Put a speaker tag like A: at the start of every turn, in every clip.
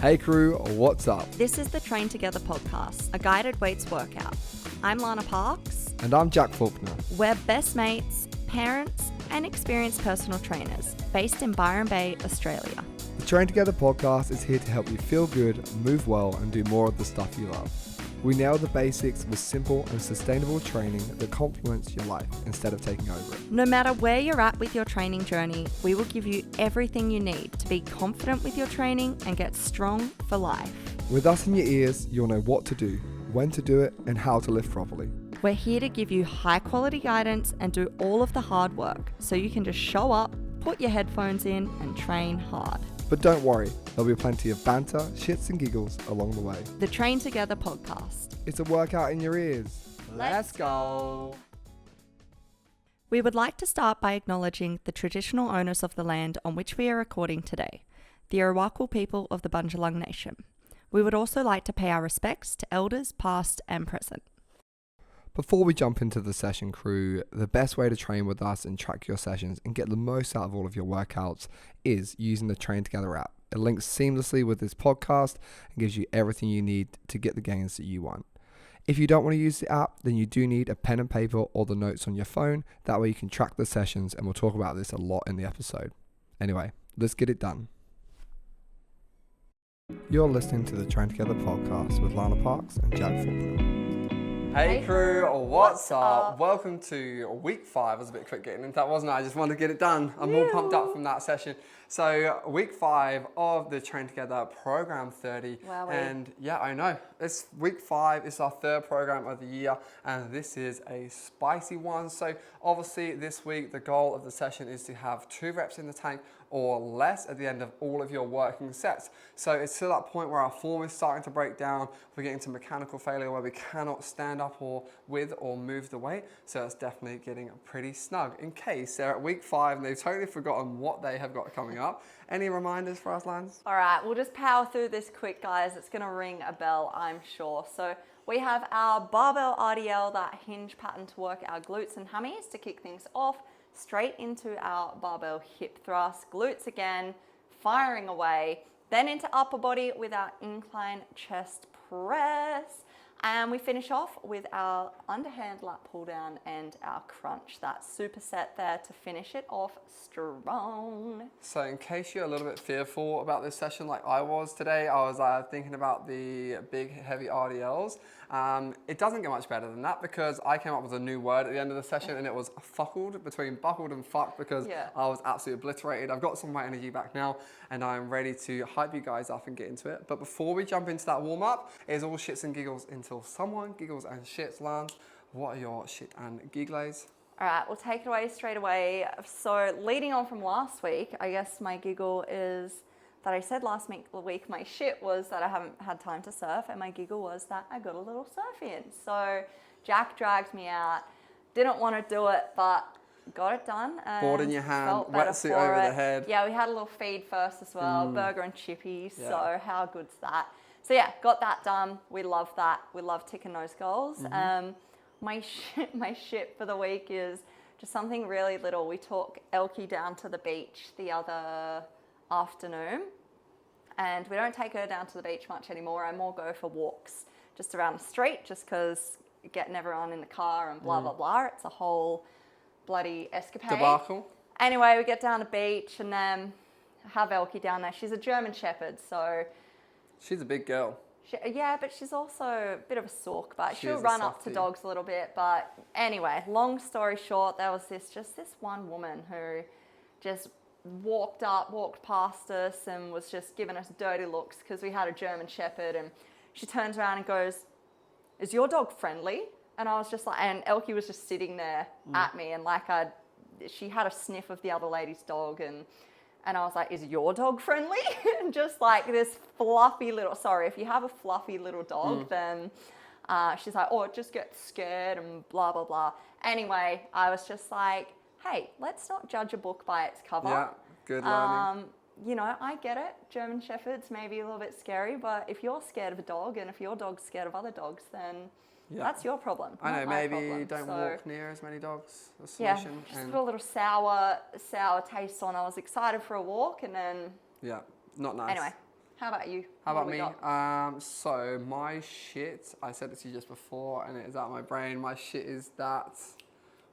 A: Hey crew, what's up?
B: This is the Train Together podcast, a guided weights workout. I'm Lana Parks.
A: And I'm Jack Faulkner.
B: We're best mates, parents, and experienced personal trainers based in Byron Bay, Australia.
A: The Train Together podcast is here to help you feel good, move well, and do more of the stuff you love. We nail the basics with simple and sustainable training that complements your life instead of taking over it.
B: No matter where you're at with your training journey, we will give you everything you need to be confident with your training and get strong for life.
A: With us in your ears, you'll know what to do, when to do it, and how to lift properly.
B: We're here to give you high quality guidance and do all of the hard work so you can just show up, put your headphones in, and train hard.
A: But don't worry, there'll be plenty of banter, shits and giggles along the way.
B: The Train Together podcast.
A: It's a workout in your ears.
B: Let's go. We would like to start by acknowledging the traditional owners of the land on which we are recording today, the Arakwal people of the Bundjalung Nation. We would also like to pay our respects to elders past and present.
A: Before we jump into the session, crew, the best way to train with us and track your sessions and get the most out of all of your workouts is using the Train Together app. It links seamlessly with this podcast and gives you everything you need to get the gains that you want. If you don't want to use the app, then you do need a pen and paper or the notes on your phone. That way you can track the sessions, and we'll talk about this a lot in the episode. Anyway, let's get it done. You're listening to the Train Together podcast with Lana Parks and Jack Faulkner.
C: Hey crew, what's up? Welcome to week 5. I was a bit quick getting into that, wasn't I? I just wanted to get it done. I'm all pumped up from that session. So week 5 of the Train Together program 30.
B: Wow.
C: And yeah, I know. It's week 5. It's our 3rd program of the year. And this is a spicy one. So obviously this week, the goal of the session is to have 2 reps in the tank or less at the end of all of your working sets. So it's to that point where our form is starting to break down. We're getting to mechanical failure where we cannot stand up or move the weight. So it's definitely getting pretty snug. In case they're at week 5 and they've totally forgotten what they have got coming up. Any reminders for us, Lance?
B: All right, we'll just power through this quick, guys. It's gonna ring a bell, I'm sure. So we have our Barbell RDL, that hinge pattern to work our glutes and hammies to kick things off. Straight into our Barbell Hip Thrust, glutes again, firing away, then into upper body with our Incline chest press. And we finish off with our underhand lat pull down and our crunch, that superset there to finish it off strong.
C: So in case you're a little bit fearful about this session like I was today, I was thinking about the big heavy RDLs. It doesn't get much better than that because I came up with a new word at the end of the session and it was fuckled, between buckled and fucked, because I was absolutely obliterated. I've got some of my energy back now and I'm ready to hype you guys up and get into it. But before we jump into that warm up, it's all shits and giggles until someone giggles and shits. Lance, what are your shit and giggles?
B: All right, we'll take it away straight away. So leading on from last week, I guess my giggle is that I said last week my shit was that I haven't had time to surf, and my giggle was that I got a little surf in. So Jack dragged me out, didn't want to do it, but got it done.
C: Board in your hand, wetsuit over the head.
B: Yeah, we had a little feed first as well, burger and chippy, so how good's that? So yeah, got that done. We love that. We love ticking those goals. My shit for the week is just something really little. We took Elkie down to the beach the other afternoon, and we don't take her down to the beach much anymore. I more go for walks just around the street, just because getting everyone in the car and blah blah blah. It's a whole bloody escapade.
C: Debacle.
B: Anyway, we get down the beach and then have Elkie down there. She's a German Shepherd, so
C: she's a big girl.
B: Yeah, but she's also a bit of a sook, but she'll run up to dogs a little bit. But anyway, long story short, there was this one woman who just walked past us and was just giving us dirty looks because we had a German Shepherd, and she turns around and goes, "Is your dog friendly?" And I was just like, and Elkie was just sitting there at me, and she had a sniff of the other lady's dog, and I was like, "Is your dog friendly?" And just like this fluffy little, sorry, if you have a fluffy little dog, then she's like, "Oh, it just gets scared," and blah, blah, blah. Anyway, I was just like, hey, let's not judge a book by its cover.
C: Yeah, good learning.
B: You know, I get it. German Shepherds may be a little bit scary, but if you're scared of a dog and if your dog's scared of other dogs, then that's your problem.
C: I know, maybe
B: problem.
C: don't walk near as many dogs. The
B: solution. Yeah, just put a little sour taste on. I was excited for a walk, and then
C: not nice.
B: Anyway, How about you?
C: How about me? So my shit, I said it to you just before and it is out of my brain. My shit is that...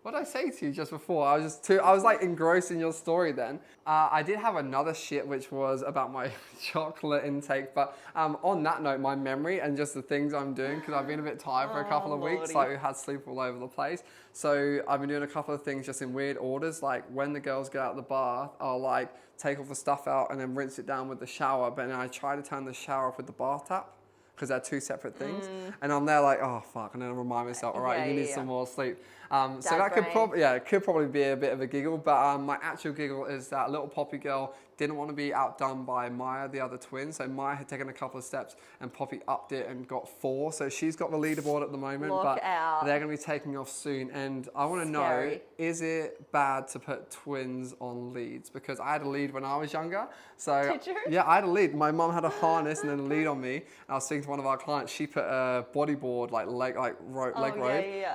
C: What did I say to you just before? I was like engrossed in your story then. I did have another shit which was about my chocolate intake, but on that note, my memory and just the things I'm doing, because I've been a bit tired for a couple of weeks, like we had sleep all over the place. So I've been doing a couple of things just in weird orders, like when the girls get out of the bath, I'll like take all the stuff out and then rinse it down with the shower, but then I try to turn the shower off with the bath tap, because they're two separate things. And I'm there like, oh fuck, and then I remind myself, all right, you need some more sleep. So that could probably be a bit of a giggle, but my actual giggle is that little Poppy girl didn't want to be outdone by Maya, the other twin. So Maya had taken a couple of steps and Poppy upped it and got 4. So she's got the leaderboard at the moment, but they're going to be taking off soon. And I want to know, is it bad to put twins on leads? Because I had a lead when I was younger. So
B: did you?
C: Yeah, I had a lead. My mum had a harness and then a lead on me. And I was speaking to one of our clients. She put a bodyboard, leg rope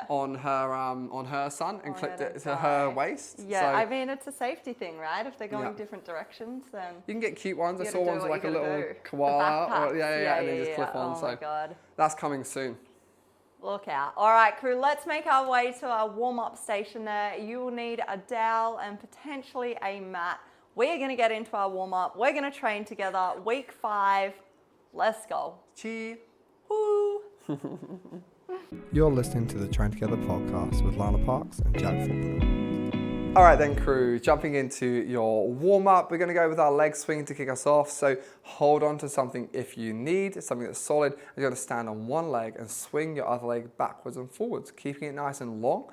C: on her son and clipped it to her waist.
B: Yeah, so, I mean, it's a safety thing, right? If they're going different directions, then
C: you can get cute ones. I saw ones like a little koala, and then just clip on.
B: Oh my God.
C: That's coming soon.
B: Look out. All right, crew, let's make our way to our warm-up station there. You will need a dowel and potentially a mat. We're going to get into our warm-up. We're going to train together. Week 5. Let's go.
C: Cheers.
B: Woo.
A: You're listening to the Train Together podcast with Lana Parks and Jack Faulkner.
C: All right then, crew, jumping into your warm-up, we're going to go with our leg swing to kick us off. So hold on to something if you need, something that's solid. You're going to stand on one leg and swing your other leg backwards and forwards, keeping it nice and long.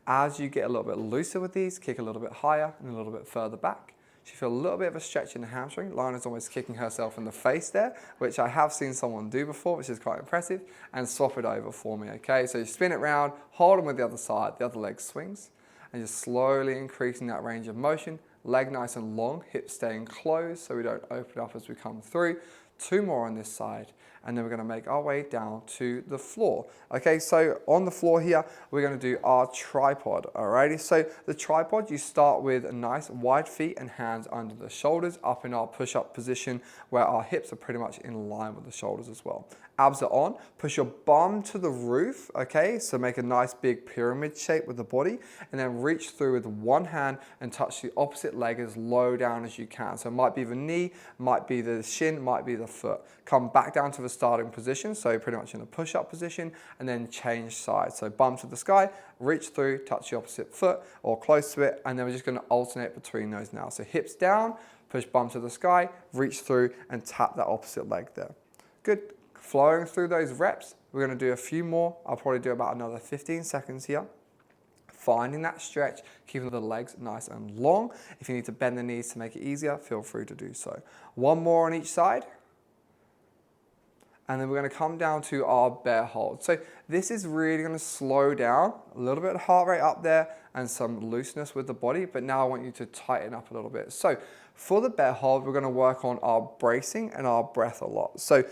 C: As you get a little bit looser with these, kick a little bit higher and a little bit further back. You feel a little bit of a stretch in the hamstring. Lana's almost kicking herself in the face there, which I have seen someone do before, which is quite impressive, and swap it over for me, okay? So you spin it round, hold them with the other side, the other leg swings, and just slowly increasing that range of motion, leg nice and long, hips staying closed so we don't open up as we come through. 2 more on this side, and then we're going to make our way down to the floor. Okay, so on the floor here, we're going to do our tripod. Alrighty, so the tripod, you start with a nice wide feet and hands under the shoulders, up in our push-up position where our hips are pretty much in line with the shoulders as well. Abs are on, push your bum to the roof, okay? So make a nice big pyramid shape with the body, and then reach through with one hand and touch the opposite leg as low down as you can. So it might be the knee, might be the shin, might be the foot. Come back down to the starting position, so pretty much in a push-up position, and then change sides. So bum to the sky, reach through, touch the opposite foot or close to it, and then we're just gonna alternate between those now. So hips down, push bum to the sky, reach through, and tap that opposite leg there. Good. Flowing through those reps, we're going to do a few more. I'll probably do about another 15 seconds here. Finding that stretch, keeping the legs nice and long. If you need to bend the knees to make it easier, feel free to do so. 1 more on each side. And then we're going to come down to our bear hold. So this is really going to slow down, a little bit of heart rate up there and some looseness with the body, but now I want you to tighten up a little bit. So for the bear hold, we're going to work on our bracing and our breath a lot. So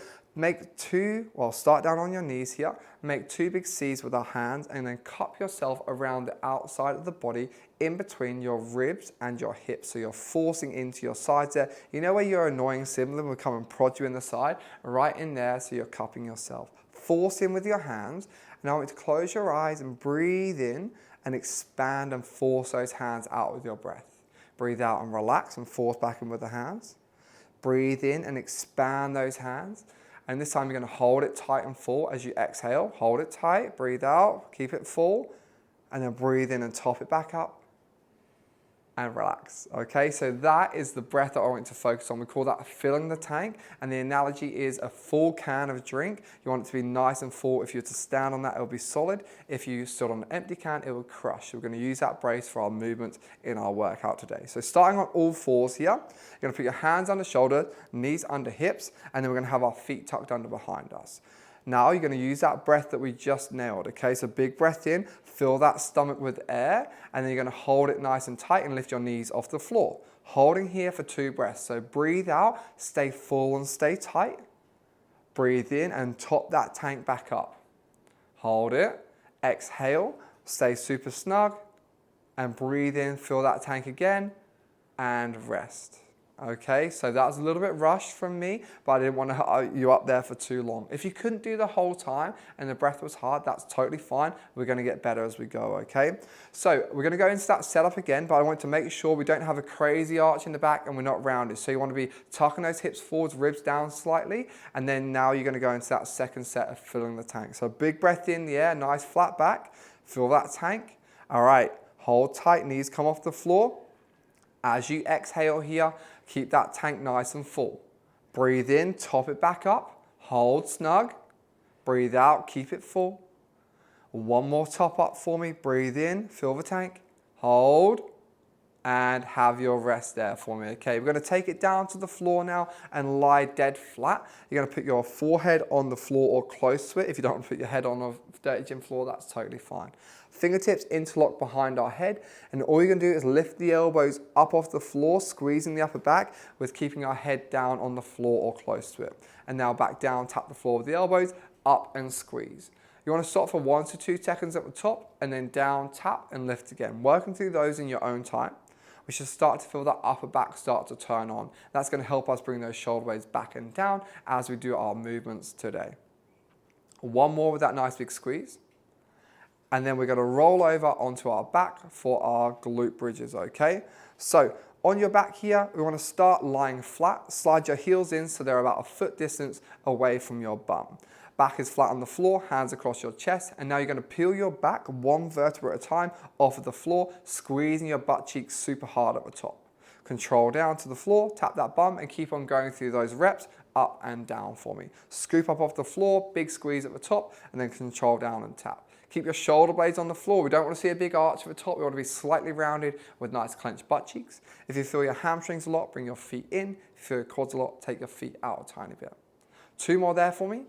C: start down on your knees here, make 2 big C's with our hands and then cup yourself around the outside of the body in between your ribs and your hips. So you're forcing into your sides there. You know where your annoying sibling will come and prod you in the side? Right in there, so you're cupping yourself. Force in with your hands. And I want you to close your eyes and breathe in and expand and force those hands out with your breath. Breathe out and relax and force back in with the hands. Breathe in and expand those hands. And this time you're going to hold it tight and full as you exhale. Hold it tight, breathe out, keep it full, and then breathe in and top it back up and relax. Okay, so that is the breath that I want you to focus on. We call that filling the tank, and the analogy is a full can of drink. You want it to be nice and full. If you were to stand on that, it'll be solid. If you stood on an empty can, it will crush. So we're going to use that brace for our movements in our workout today. So starting on all fours here, you're going to put your hands under shoulders, knees under hips, and then we're going to have our feet tucked under behind us. Now you're going to use that breath that we just nailed, okay? So big breath in, fill that stomach with air, and then you're going to hold it nice and tight and lift your knees off the floor. Holding here for 2 breaths. So breathe out, stay full and stay tight. Breathe in and top that tank back up. Hold it, exhale, stay super snug, and breathe in, fill that tank again, and rest. Okay, so that was a little bit rushed from me, but I didn't want to hold you up there for too long. If you couldn't do the whole time and the breath was hard, that's totally fine. We're going to get better as we go, okay? So we're going to go into that setup again, but I want to make sure we don't have a crazy arch in the back and we're not rounded. So you want to be tucking those hips forwards, ribs down slightly, and then now you're going to go into that second set of filling the tank. So big breath in the air, nice flat back, fill that tank. All right, hold tight, knees come off the floor. As you exhale here, keep that tank nice and full. Breathe in, top it back up, hold snug. Breathe out, keep it full. One more top up for me. Breathe in, fill the tank, hold, and have your rest there for me. Okay, we're going to take it down to the floor now and lie dead flat. You're going to put your forehead on the floor or close to it. If you don't want to put your head on a dirty gym floor, that's totally fine. Fingertips interlock behind our head, and all you're going to do is lift the elbows up off the floor, squeezing the upper back with keeping our head down on the floor or close to it. And now back down, tap the floor with the elbows, up and squeeze. You want to stop for 1 to 2 seconds at the top, and then down, tap, and lift again. Working through those in your own time. We should start to feel that upper back start to turn on. That's going to help us bring those shoulder blades back and down as we do our movements today. One more with that nice big squeeze. And then we're going to roll over onto our back for our glute bridges, okay? So on your back here, we want to start lying flat. Slide your heels in so they're about a foot distance away from your bum. Back is flat on the floor, hands across your chest, and now you're going to peel your back one vertebra at a time off of the floor, squeezing your butt cheeks super hard at the top. Control down to the floor, tap that bum, and keep on going through those reps up and down for me. Scoop up off the floor, big squeeze at the top, and then control down and tap. Keep your shoulder blades on the floor. We don't want to see a big arch at the top. We want to be slightly rounded with nice clenched butt cheeks. If you feel your hamstrings a lot, bring your feet in. If you feel your quads a lot, take your feet out a tiny bit. 2 more there for me.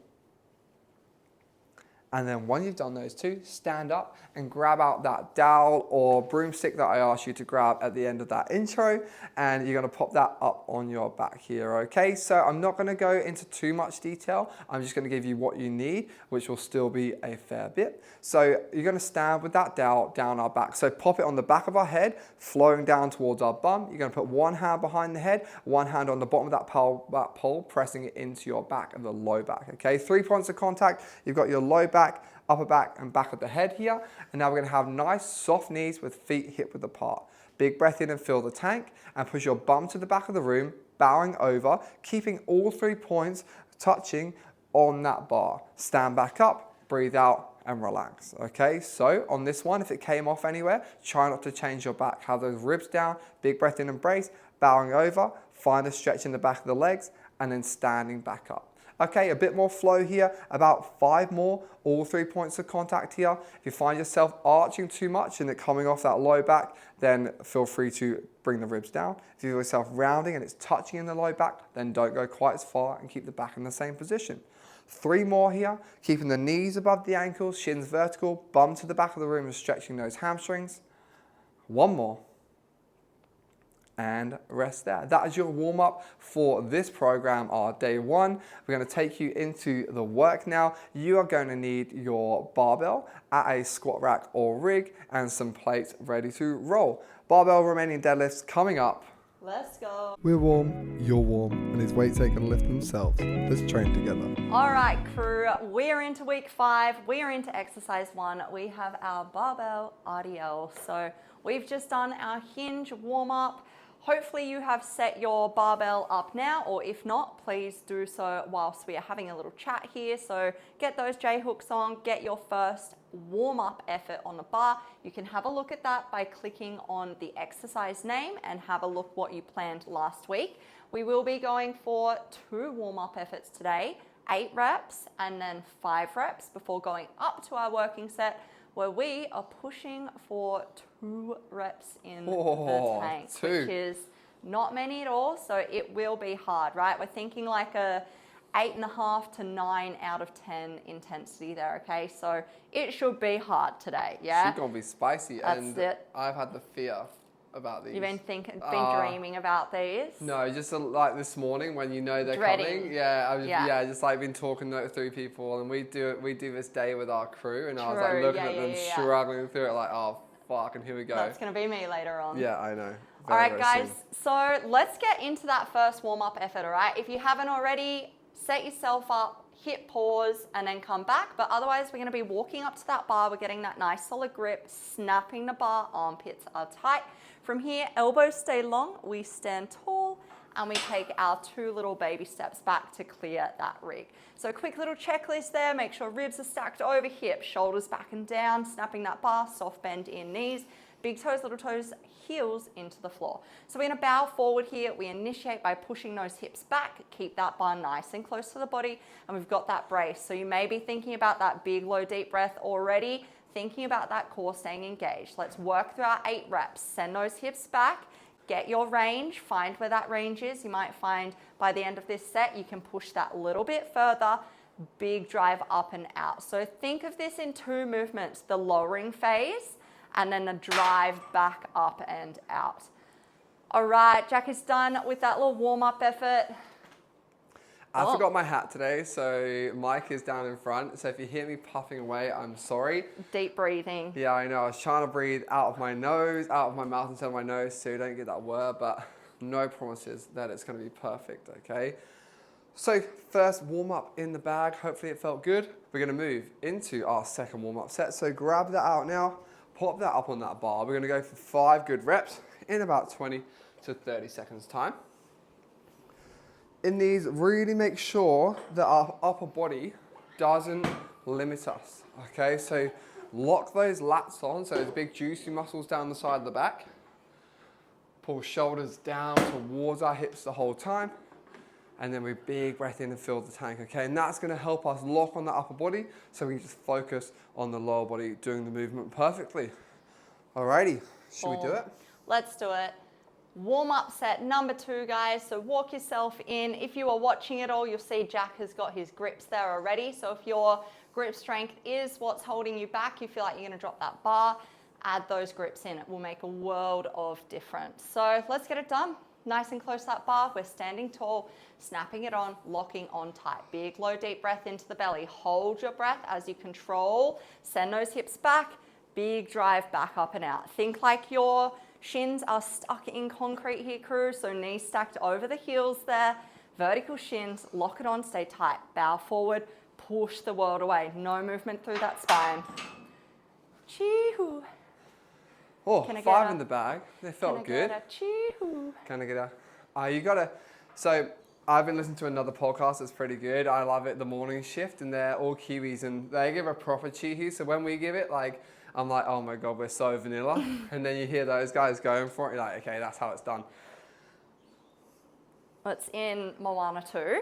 C: And then when you've done those 2, stand up and grab out that dowel or broomstick that I asked you to grab at the end of that intro, and you're going to pop that up on your back here, okay? So I'm not going to go into too much detail. I'm just going to give you what you need, which will still be a fair bit. So you're going to stand with that dowel down our back. So pop it on the back of our head, flowing down towards our bum. You're going to put one hand behind the head, one hand on the bottom of that pole, pressing it into your back and the low back, okay? 3 points of contact. You've got your low back, upper back, and back of the head here. And now we're going to have nice soft knees with feet hip width apart. Big breath in and fill the tank, and push your bum to the back of the room, bowing over, keeping all 3 points touching on that bar. Stand back up, breathe out, and relax. Okay, so on this one, if it came off anywhere, try not to change your back. Have those ribs down, big breath in and brace, bowing over, find a stretch in the back of the legs, and then standing back up. Okay, a bit more flow here, about 5 more, all 3 points of contact here. If you find yourself arching too much and it coming off that low back, then feel free to bring the ribs down. If you feel yourself rounding and it's touching in the low back, then don't go quite as far and keep the back in the same position. 3 more here, keeping the knees above the ankles, shins vertical, bum to the back of the room and stretching those hamstrings. 1 more. And rest there. That is your warm up for this program, our day 1. We're going to take you into the work now. You are going to need your barbell at a squat rack or rig and some plates ready to roll. Barbell Romanian deadlifts coming up.
B: Let's go.
A: We're warm, you're warm, and his weights they can lift themselves. Let's train together.
B: All right, crew, we're into week 5. We're into exercise 1. We have our Barbell RDL. So we've just done our hinge warm up. Hopefully you have set your barbell up now, or if not, please do so whilst we are having a little chat here. So get those J hooks on, get your first warm up effort on the bar. You can have a look at that by clicking on the exercise name and have a look what you planned last week. We will be going for 2 warm up efforts today, 8 reps and then 5 reps before going up to our working set, where we are pushing for 2 reps in the tank,
C: 2.
B: which is not many at all, so it will be hard, right? We're thinking like a 8.5 to 9 out of 10 intensity there, okay? So it should be hard today, yeah?
C: It's gonna be spicy.
B: That's
C: and
B: it.
C: I've had the fear about these.
B: You've been dreaming about these?
C: No, just like this morning when you know they're
B: Dreading.
C: coming. Yeah, just like been talking through people, and we do this day with our crew, and I was like looking at them struggling through it, like, oh, fuck, and here we go.
B: That's going to be me later on.
C: Yeah, I know.
B: All right, guys, so let's get into that first warm-up effort, all right? If you haven't already, set yourself up, hit pause, and then come back. But otherwise, we're going to be walking up to that bar. We're getting that nice solid grip, snapping the bar, armpits are tight. From here, elbows stay long, we stand tall, and we take our 2 little baby steps back to clear that rig. So a quick little checklist there, make sure ribs are stacked over hips, shoulders back and down, snapping that bar, soft bend in knees, big toes, little toes, heels into the floor. So we're gonna bow forward here. We initiate by pushing those hips back, keep that bar nice and close to the body, and we've got that brace. So you may be thinking about that big, low, deep breath already, thinking about that core staying engaged. Let's work through our 8 reps. Send those hips back, get your range, find where that range is. You might find by the end of this set, you can push that little bit further, big drive up and out. So think of this in 2 movements, the lowering phase, and then the drive back up and out. All right, Jack is done with that little warm-up effort.
C: I forgot my hat today, so Mike is down in front. So if you hear me puffing away, I'm sorry.
B: Deep breathing.
C: Yeah, I know. I was trying to breathe out of my nose, out of my mouth instead of my nose, so you don't get that word, but no promises that it's going to be perfect, okay? So first warm-up in the bag. Hopefully it felt good. We're going to move into our second warm-up set. So grab that out now. Pop that up on that bar. We're going to go for 5 good reps in about 20 to 30 seconds time. In these, really make sure that our upper body doesn't limit us, okay? So lock those lats on, so those big juicy muscles down the side of the back. Pull shoulders down towards our hips the whole time. And then we big breath in and fill the tank, okay? And that's gonna help us lock on the upper body so we can just focus on the lower body doing the movement perfectly. Alrighty, should we do it?
B: Let's do it. Warm-up set number 2, guys. So walk yourself in. If you are watching it all, you'll see Jack has got his grips there already. So if your grip strength is what's holding you back, you feel like you're gonna drop that bar, add those grips in. It will make a world of difference. So let's get it done. Nice and close to that bar. We're standing tall, snapping it on, locking on tight. Big, low, deep breath into the belly. Hold your breath as you control. Send those hips back. Big drive back up and out. Think like your shins are stuck in concrete here, crew. So knees stacked over the heels there. Vertical shins, lock it on, stay tight. Bow forward, push the world away. No movement through that spine. Chee-hoo.
C: Oh, 5 in the bag. They felt good. Can I get a... you gotta... So, I've been listening to another podcast that's pretty good. I love it, The Morning Shift, and they're all Kiwis, and they give a proper chee-hoo. So when we give it, like, I'm like, oh my God, we're so vanilla. And then you hear those guys going for it, you're like, okay, that's how it's done.
B: It's in Moana 2.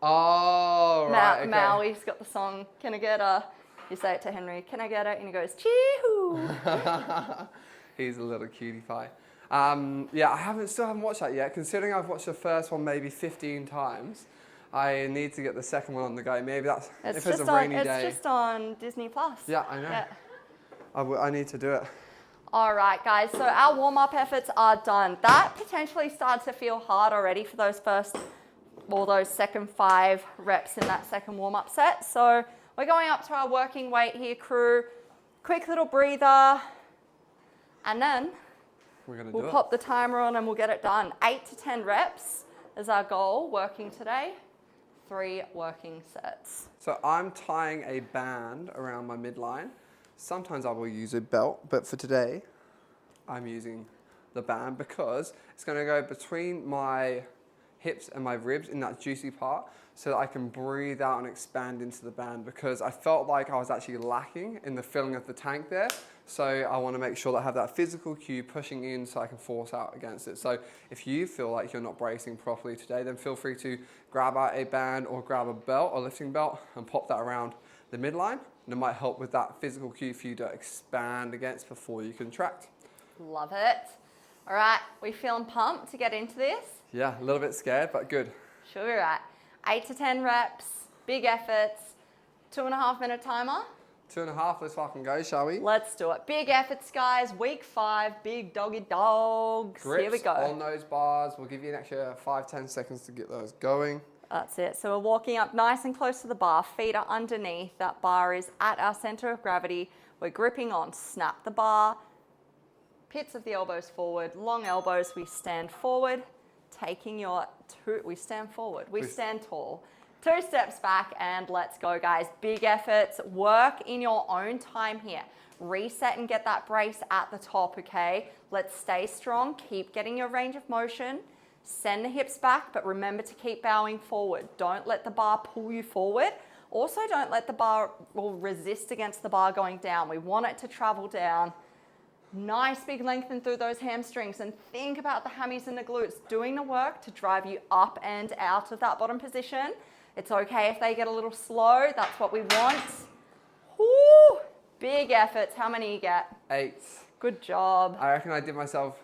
C: Oh, right, okay.
B: Maui's got the song, can I get a... You say it to Henry, can I get it? And he goes, chee-hoo.
C: He's a little cutie pie. Yeah, I still haven't watched that yet. Considering I've watched the first one maybe 15 times, I need to get the second one on the go. Maybe that's if it's a rainy day.
B: It's just on Disney Plus.
C: Yeah, I know. Yeah. I need to do it.
B: All right, guys. So our warm-up efforts are done. That potentially started to feel hard already for those second 5 reps in that second warm-up set. So we're going up to our working weight here, crew. Quick little breather. And then we'll pop the timer on and we'll get it done. 8 to 10 reps is our goal working today. 3 working sets.
C: So I'm tying a band around my midline. Sometimes I will use a belt, but for today, I'm using the band because it's going to go between my hips and my ribs in that juicy part so that I can breathe out and expand into the band, because I felt like I was actually lacking in the filling of the tank there. So I want to make sure that I have that physical cue pushing in so I can force out against it. So if you feel like you're not bracing properly today, then feel free to grab out a band or grab a belt or lifting belt and pop that around the midline. And it might help with that physical cue for you to expand against before you contract.
B: Love it. All right, we feeling pumped to get into this?
C: Yeah, a little bit scared, but good.
B: Sure, we're at 8 to 10 reps, big efforts, 2.5 minute timer.
C: 2.5, let's fucking go, shall we?
B: Let's do it. Big efforts, guys. Week 5, big doggy dogs.
C: Grips
B: here we go.
C: On those bars. We'll give you an extra 5-10 seconds to get those going.
B: That's it. So we're walking up nice and close to the bar. Feet are underneath. That bar is at our center of gravity. We're gripping on. Snap the bar. Pits of the elbows forward, long elbows, we stand forward, we stand forward, we stand tall. 2 steps back and let's go, guys. Big efforts, work in your own time here. Reset and get that brace at the top, okay? Let's stay strong, keep getting your range of motion. Send the hips back, but remember to keep bowing forward. Don't let the bar pull you forward. Also, don't let the bar or resist against the bar going down. We want it to travel down. Nice big lengthen through those hamstrings, and think about the hammies and the glutes doing the work to drive you up and out of that bottom position. It's okay if they get a little slow. That's what we want. Woo! Big efforts. How many you get?
C: 8.
B: Good job.
C: I reckon I did myself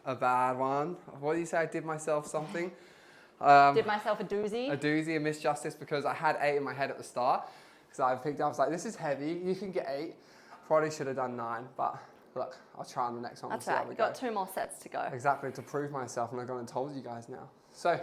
C: a bad one. What do you say? I did myself something.
B: Did myself a doozy.
C: A doozy, a misjustice, because I had 8 in my head at the start. Because I picked up, I was like, this is heavy. You can get 8. Probably should have done 9, but look, I'll try on the next one.
B: That's right. We've got 2 more sets to go.
C: Exactly, to prove myself, and I've gone and told you guys now. So,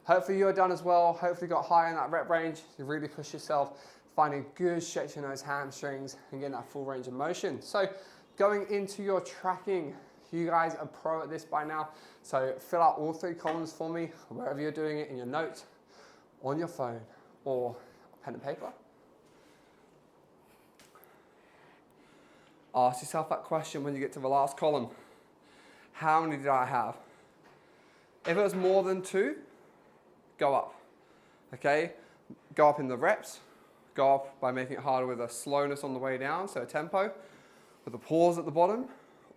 C: hopefully you're done as well. Hopefully got high in that rep range. You really push yourself, finding good stretch in those hamstrings and getting that full range of motion. So, going into your tracking, you guys are pro at this by now. So, fill out all 3 columns for me, wherever you're doing it, in your notes, on your phone, or pen and paper. Ask yourself that question when you get to the last column. How many did I have? If it was more than 2, go up, okay? Go up in the reps, go up by making it harder with a slowness on the way down, so a tempo, with a pause at the bottom,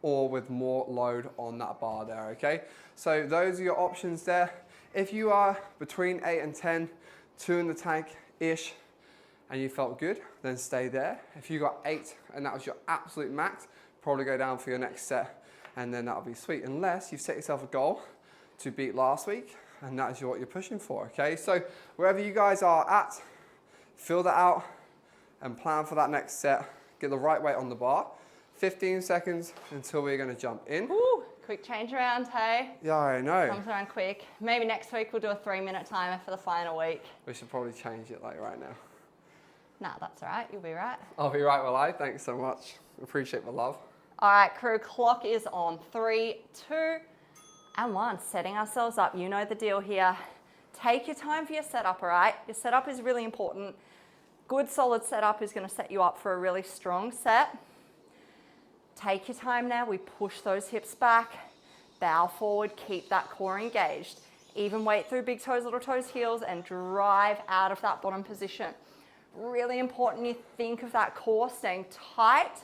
C: or with more load on that bar there, okay? So those are your options there. If you are between 8 and 10, 2 in the tank-ish, and you felt good, then stay there. If you got 8 and that was your absolute max, probably go down for your next set, and then that'll be sweet, unless you've set yourself a goal to beat last week, and that is what you're pushing for, okay? So wherever you guys are at, fill that out and plan for that next set. Get the right weight on the bar. 15 seconds until we're gonna jump in.
B: Ooh, quick change around, hey?
C: Yeah, I know.
B: Comes around quick. Maybe next week we'll do a 3-minute timer for the final week.
C: We should probably change it like right now.
B: Nah, that's all right, you'll be right.
C: I'll be right, will I? Thanks so much. Appreciate the love.
B: All right, crew, clock is on 3, 2, and 1. Setting ourselves up, you know the deal here. Take your time for your setup, all right? Your setup is really important. Good solid setup is gonna set you up for a really strong set. Take your time now, we push those hips back, bow forward, keep that core engaged. Even weight through big toes, little toes, heels, and drive out of that bottom position. Really important you think of that core staying tight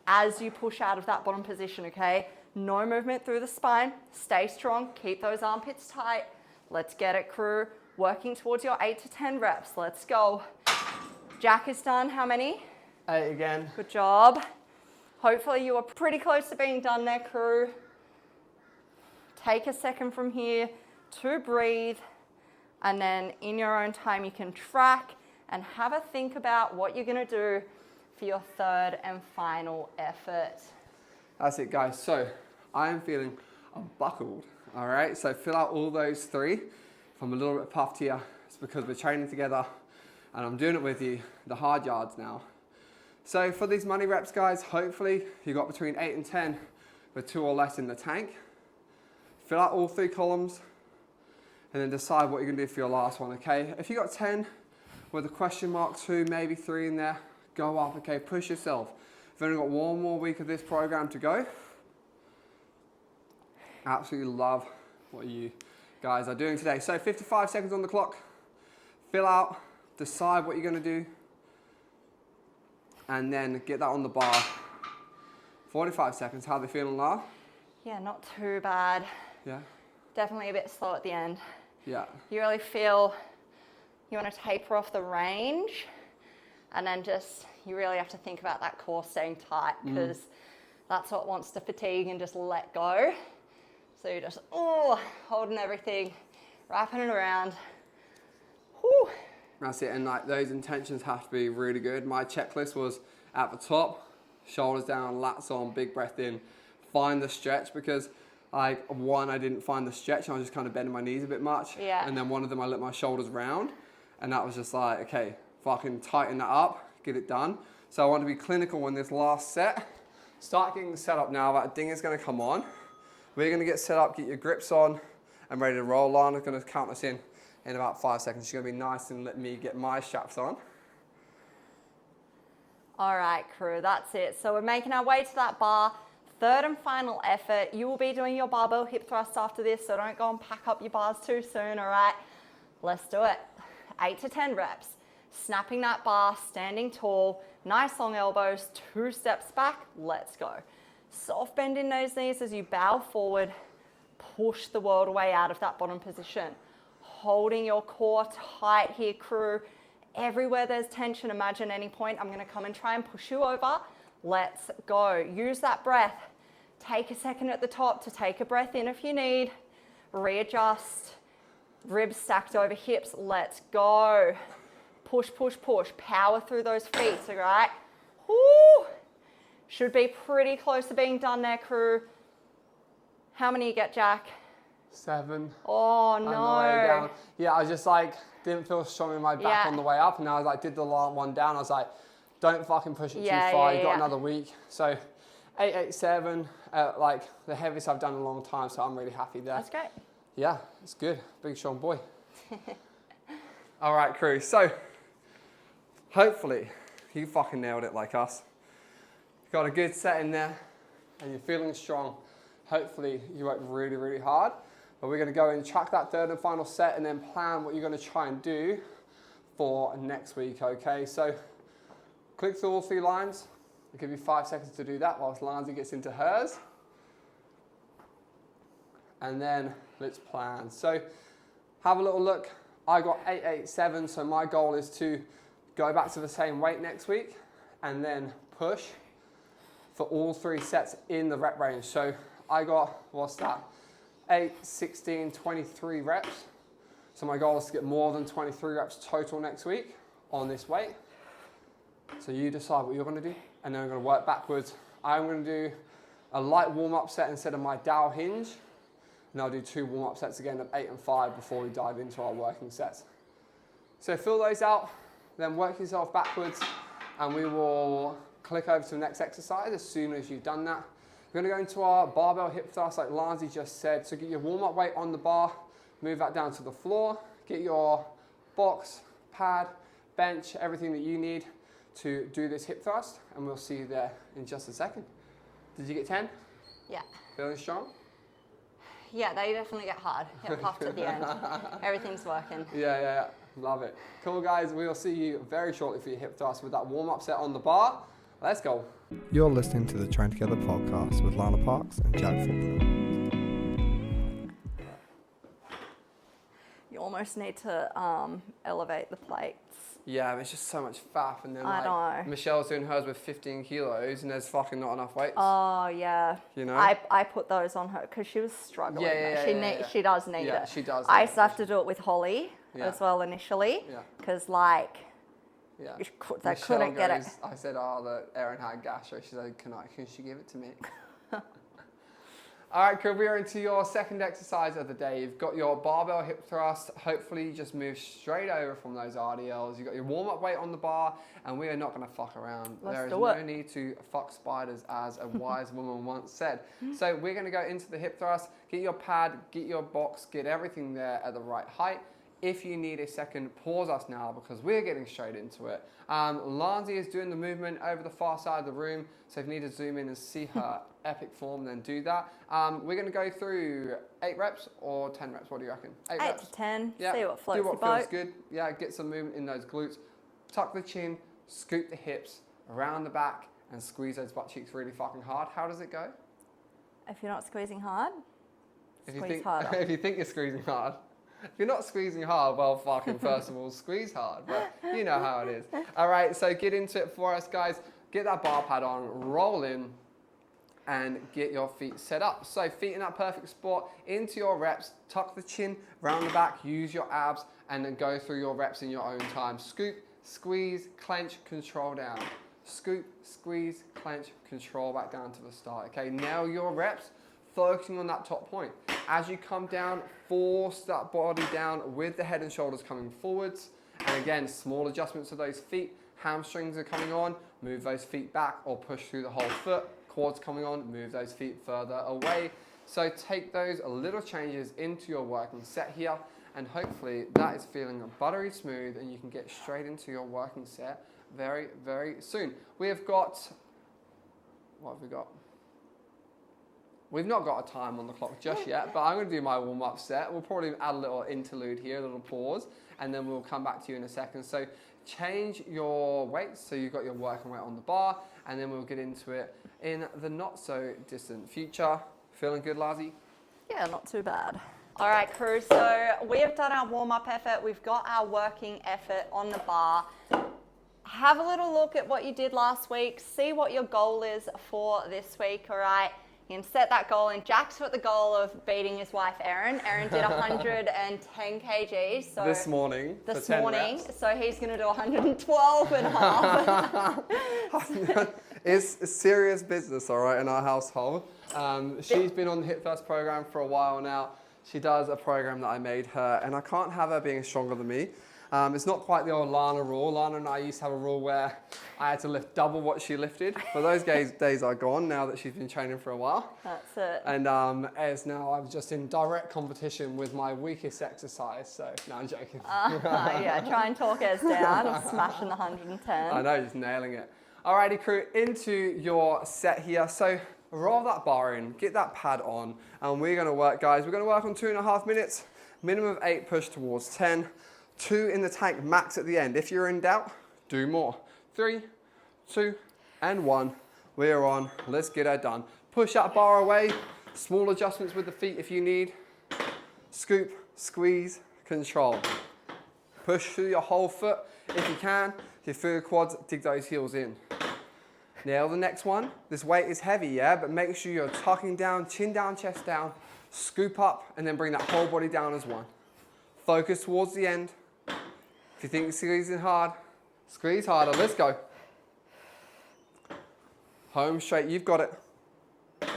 B: as you push out of that bottom position, okay? No movement through the spine, stay strong, keep those armpits tight. Let's get it, crew. Working towards your 8 to 10 reps, let's go. Jack is done, how many?
C: 8 again.
B: Good job. Hopefully you are pretty close to being done there, crew. Take a second from here to breathe, and then in your own time you can track and have a think about what you're gonna do for your 3rd and final effort.
C: That's it, guys. So I am feeling buckled, all right? So fill out all those 3. If I'm a little bit puffed here, it's because we're training together and I'm doing it with you, the hard yards now. So for these money reps, guys, hopefully you got between 8 and 10 with 2 or less in the tank. Fill out all 3 columns and then decide what you're gonna do for your last one, okay? If you got 10 with a question mark, 2, maybe 3 in there, go up, okay? Push yourself. We've only got 1 more week of this program to go. Absolutely love what you guys are doing today. So 55 seconds on the clock. Fill out, decide what you're gonna do, and then get that on the bar. 45 seconds, how are they feeling, La?
B: Yeah, not too bad.
C: Yeah?
B: Definitely a bit slow at the end.
C: Yeah.
B: You really feel you want to taper off the range, and then just, you really have to think about that core staying tight, because that's what wants to fatigue and just let go. So you're just, holding everything, wrapping it around. Whew.
C: That's it, and like those intentions have to be really good. My checklist was at the top, shoulders down, lats on, big breath in, find the stretch, because like 1, I didn't find the stretch, and I was just kind of bending my knees a bit much.
B: Yeah.
C: And then 1 of them, I let my shoulders round, and that was just like, okay, fucking tighten that up, get it done. So I want to be clinical in this last set. Start getting set up now. That ding is going to come on. We're going to get set up, get your grips on, and ready to roll. Lana's going to count us in about 5 seconds. She's going to be nice and let me get my straps on.
B: All right, crew, that's it. So we're making our way to that bar. Third and final effort. You will be doing your barbell hip thrust after this, so don't go and pack up your bars too soon, all right? Let's do it. 8 to 10 reps. Snapping that bar, standing tall, nice long elbows, 2 steps back, let's go. Soft bend in those knees as you bow forward, push the world away out of that bottom position. Holding your core tight here, crew. Everywhere there's tension, imagine any point, I'm gonna come and try and push you over. Let's go. Use that breath. Take a second at the top to take a breath in if you need. Readjust. Ribs stacked over hips, let's go. Push, push, push. Power through those feet, all right? Woo! Should be pretty close to being done there, crew. How many you get, Jack?
C: 7.
B: Oh, no.
C: On the way down. Yeah, I just like, didn't feel strong in my back on the way up. And I was like, did the one down. I was like, don't fucking push it too far. You got another week. So 887, like the heaviest I've done in a long time. So I'm really happy there.
B: That's great.
C: Yeah, it's good. Big strong boy. All right, crew. So hopefully you fucking nailed it like us. Got a good set in there and you're feeling strong. Hopefully you worked really, really hard. But we're going to go and track that third and final set and then plan what you're going to try and do for next week, okay? So click through all 3 lines. I'll give you 5 seconds to do that whilst Lanzi gets into hers. And then let's plan. So have a little look. I got 887, so my goal is to go back to the same weight next week and then push for all 3 sets in the rep range. So I got, what's that? 8, 16, 23 reps. So my goal is to get more than 23 reps total next week on this weight. So you decide what you're going to do, and then I'm going to work backwards. I'm going to do a light warm-up set instead of my dowel hinge, and I'll do 2 warm-up sets again of 8 and 5 before we dive into our working sets. So fill those out, then work yourself backwards, and we will click over to the next exercise as soon as you've done that. We're going to go into our barbell hip thrust like Lanzi just said. So get your warm-up weight on the bar, move that down to the floor, get your box, pad, bench, everything that you need to do this hip thrust, and we'll see you there in just a second. Did you get 10?
B: Yeah.
C: Feeling strong?
B: Yeah, they definitely get hard. Get puffed at the end. Everything's working.
C: Yeah. Love it. Cool, guys. We'll see you very shortly for your hip thrust with that warm-up set on the bar. Let's go.
A: You're listening to the Train Together podcast with Lana Parks and Jack Faulkner.
B: You almost need to elevate the plates.
C: Yeah, it's just so much faff, and then
B: I know.
C: Michelle's doing hers with 15 kilos, and there's fucking not enough weights.
B: Oh yeah.
C: You know.
B: I put those on her because she was struggling. She does need it.
C: Yeah, she does.
B: I used to have to do it with Holly as well initially, because like.
C: Yeah.
B: They couldn't get it.
C: I said, that Erin had gastro. She said, can she give it to me? All right, cool. We're into your second exercise of the day. You've got your barbell hip thrust. Hopefully you just move straight over from those RDLs. You've got your warm-up weight on the bar, and we are not going to fuck around. There is no need to fuck spiders, as a wise woman once said. So we're going to go into the hip thrust. Get your pad, get your box, get everything there at the right height. If you need a second, pause us now because we're getting straight into it. Lanzi is doing the movement over the far side of the room, so if you need to zoom in and see her epic form, then do that. We're going to go through 8 reps or 10 reps. What do you reckon? 8 reps.
B: to 10.
C: Yeah.
B: See what floats
C: Do what
B: your boat.
C: feels good. Yeah, get some movement in those glutes. Tuck the chin, scoop the hips around the back, and squeeze those butt cheeks really fucking hard. How does it go?
B: If you're not squeezing hard,
C: If
B: harder.
C: If you think you're squeezing hard. If you're not squeezing hard, well, fucking first of all, squeeze hard. But you know how it is. All right, so get into it for us, guys. Get that bar pad on, roll in, and get your feet set up. So feet in that perfect spot, into your reps, tuck the chin, round the back, use your abs, and then go through your reps in your own time. Scoop, squeeze, clench, control down. Scoop, squeeze, clench, control back down to the start. Okay, nail your reps, focusing on that top point. As you come down, force that body down with the head and shoulders coming forwards. And again, small adjustments to those feet. Hamstrings are coming on. Move those feet back or push through the whole foot. quads coming on, move those feet further away. So take those little changes into your working set here, and hopefully that is feeling buttery smooth and you can get straight into your working set very, very soon. We have got, what have we got? We've not got a time on the clock just yet, but I'm going to do my warm-up set. We'll probably add a little interlude here, a little pause, and then we'll come back to you in a second. So change your weights, so you've got your working weight on the bar, and then we'll get into it in the not so distant future. Feeling good, Lazi?
B: Yeah, not too bad. All right, crew, so we have done our warm-up effort. We've got our working effort on the bar. Have a little look at what you did last week. See what your goal is for this week, all right? You can set that goal, and Jack's got the goal of beating his wife, Erin. Erin did 110 kgs. So
C: this morning,
B: so he's going to do 112 and a half.
C: It's serious business, all right, in our household. She's been on the Hip Thrust program for a while now. She does a program that I made her, and I can't have her being stronger than me. It's not quite the old Lana rule. Lana and I used to have a rule where I had to lift double what she lifted. But those days are gone now that she's been training for a while.
B: That's it.
C: And as now I'm just in direct competition with my weakest exercise. So, no, I'm joking.
B: Yeah, try and talk Ez down. I'm smashing the 110.
C: I know, just nailing it. Alrighty, crew, into your set here. So roll that bar in, get that pad on, and we're going to work, guys. We're going to work on 2.5 minutes, minimum of 8, push towards 10. 2 in the tank max at the end. If you're in doubt, do more. 3, 2, and 1. We're on. Let's get her done. Push that bar away. Small adjustments with the feet if you need. Scoop, squeeze, control. Push through your whole foot if you can. If you feel your quads, dig those heels in. Now the next one. This weight is heavy, yeah? But make sure you're tucking down, chin down, chest down. Scoop up, and then bring that whole body down as one. Focus towards the end. If you think you're squeezing hard, squeeze harder. Let's go. Home straight. You've got it.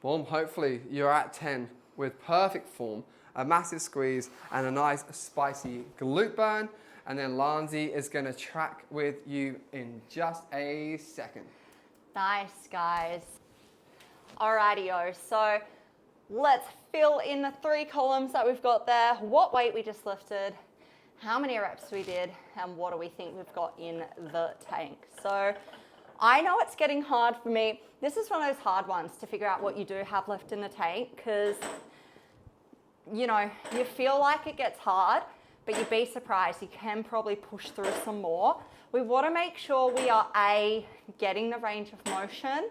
C: Boom. Hopefully you're at 10 with perfect form, a massive squeeze, and a nice spicy glute burn. And then Lanzi is going to track with you in just a second.
B: Nice, guys. Alrighty-o. So let's fill in the 3 columns that we've got there. What weight we just lifted, how many reps we did, and what do we think we've got in the tank. So I know it's getting hard for me. This is one of those hard ones to figure out what you do have left in the tank, because, you know, you feel like it gets hard, but you'd be surprised. You can probably push through some more. We want to make sure we are getting the range of motion,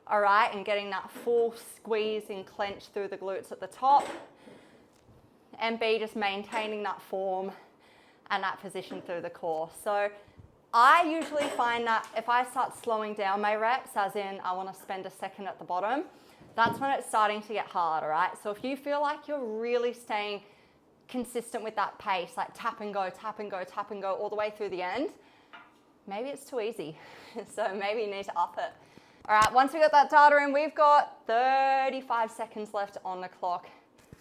B: all right, and getting that full squeeze and clench through the glutes at the top, and B, just maintaining that form and that position through the core. So I usually find that if I start slowing down my reps, as in I want to spend a second at the bottom, that's when it's starting to get hard, all right? So if you feel like you're really staying consistent with that pace, like tap and go, tap and go, tap and go all the way through the end, maybe it's too easy. So maybe you need to up it. All right, once we got that data in, we've got 35 seconds left on the clock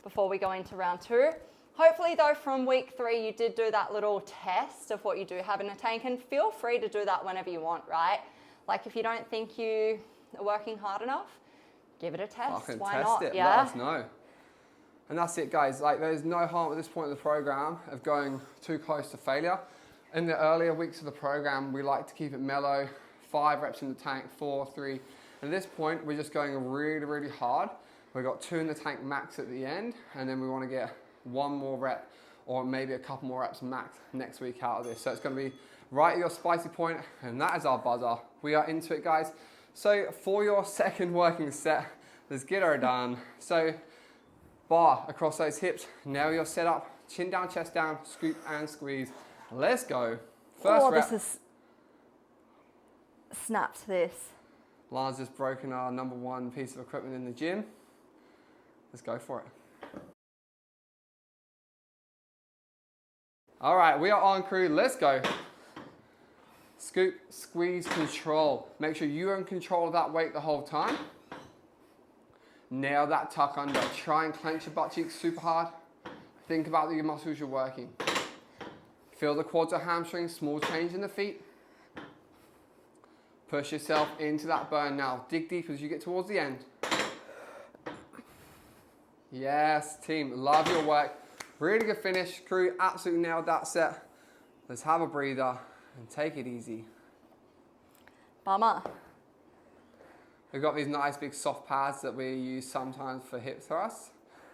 B: before we go into round 2. Hopefully though, from week 3, you did do that little test of what you do have in the tank, and feel free to do that whenever you want, right? Like if you don't think you are working hard enough, give it a test. Why
C: test
B: not?
C: It.
B: Yeah.
C: Let us know. And that's it, guys. Like, there's no harm at this point of the program of going too close to failure. In the earlier weeks of the program, we like to keep it mellow. 5 reps in the tank, 4, 3. And at this point, we're just going really, really hard. We've got 2 in the tank max at the end, and then we want to get 1 more rep or maybe a couple more reps max next week out of this. So it's going to be right at your spicy point, and that is our buzzer. We are into it, guys. So for your second working set, let's get her done. So bar across those hips, nail your setup, chin down, chest down, scoop and squeeze. Let's go. First rep.
B: This is snapped this.
C: Lana's just broken our #1 piece of equipment in the gym. Let's go for it. All right, we are on, crew. Let's go. Scoop, squeeze, control. Make sure you're in control of that weight the whole time. Nail that tuck under. Try and clench your butt cheeks super hard. Think about your muscles you're working. Feel the quads or hamstrings, small change in the feet. Push yourself into that burn now. Dig deep as you get towards the end. Yes, team, love your work. Really good finish. Crew, absolutely nailed that set. Let's have a breather and take it easy.
B: Bummer.
C: We've got these nice big soft pads that we use sometimes for hip thrusts.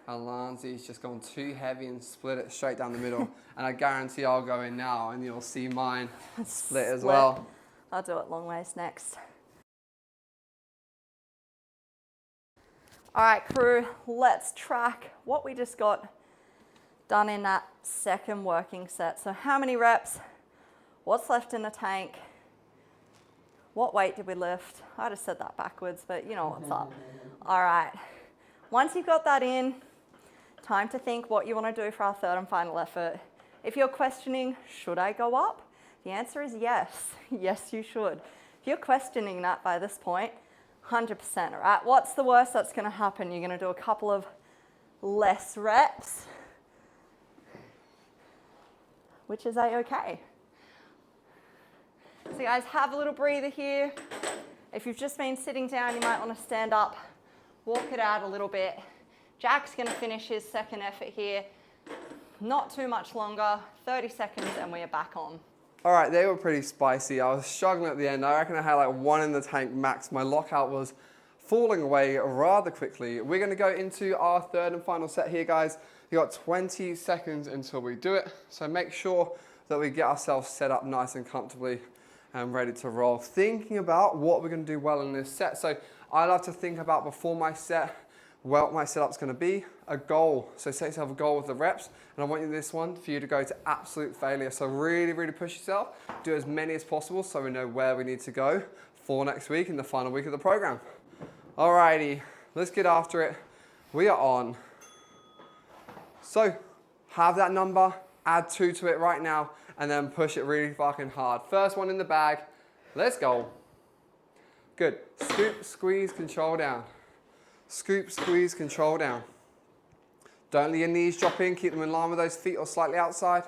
C: And Lanzy's just gone too heavy and split it straight down the middle. And I guarantee I'll go in now and you'll see mine split as well.
B: I'll do it long ways next. All right, crew, let's track what we just got done in that second working set. So how many reps? What's left in the tank? What weight did we lift? I just said that backwards, but you know what's up. All right, once you've got that in, time to think what you want to do for our third and final effort. If you're questioning, should I go up? The answer is yes. Yes, you should. If you're questioning that by this point, 100%, all right? What's the worst that's going to happen? You're going to do a couple of less reps, which is a-okay. So guys, have a little breather here. If you've just been sitting down, you might want to stand up, walk it out a little bit. Jack's going to finish his second effort here. Not too much longer, 30 seconds, and we are back on.
C: All right, they were pretty spicy. I was struggling at the end. I reckon I had like one in the tank max. My lockout was falling away rather quickly. We're gonna go into our third and final set here, guys. You got 20 seconds until we do it. So make sure that we get ourselves set up nice and comfortably and ready to roll. Thinking about what we're gonna do well in this set. So I love to think about before my set, what my setup's gonna be, a goal. So set yourself a goal with the reps, and I want you this one for you to go to absolute failure. So really, really push yourself, do as many as possible so we know where we need to go for next week in the final week of the program. Alrighty, let's get after it. We are on. So have that number, add 2 to it right now, and then push it really fucking hard. First one in the bag, let's go. Good, scoop, squeeze, control down. Scoop, squeeze, control down. Don't let your knees drop in, keep them in line with those feet or slightly outside.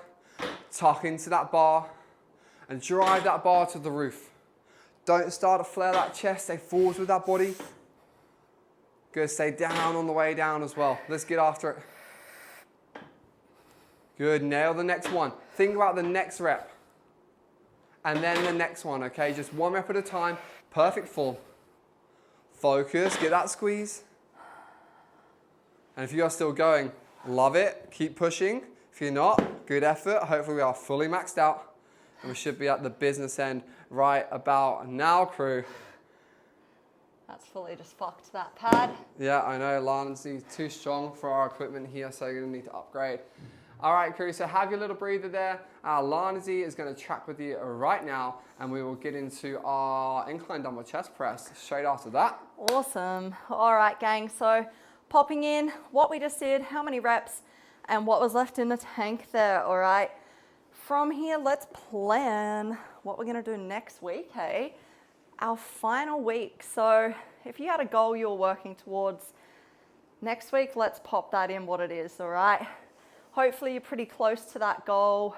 C: Tuck into that bar and drive that bar to the roof. Don't start to flare that chest, stay forward with that body. Good, stay down on the way down as well. Let's get after it. Good, nail the next one. Think about the next rep. And then the next one, okay? Just one rep at a time, perfect form. Focus, get that squeeze. And if you are still going, love it, keep pushing. If you're not, good effort. Hopefully we are fully maxed out and we should be at the business end right about now, crew.
B: That's fully just fucked, that pad.
C: Yeah, I know, Lana's too strong for our equipment here, so you're gonna need to upgrade. All right, crew, so have your little breather there. Lana is gonna track with you right now, and we will get into our incline dumbbell chest press straight after that.
B: Awesome. All right, gang, so popping in what we just did, how many reps, and what was left in the tank there, all right? From here, let's plan what we're gonna do next week, hey? Our final week. So if you had a goal you're working towards next week, let's pop that in what it is, all right? Hopefully you're pretty close to that goal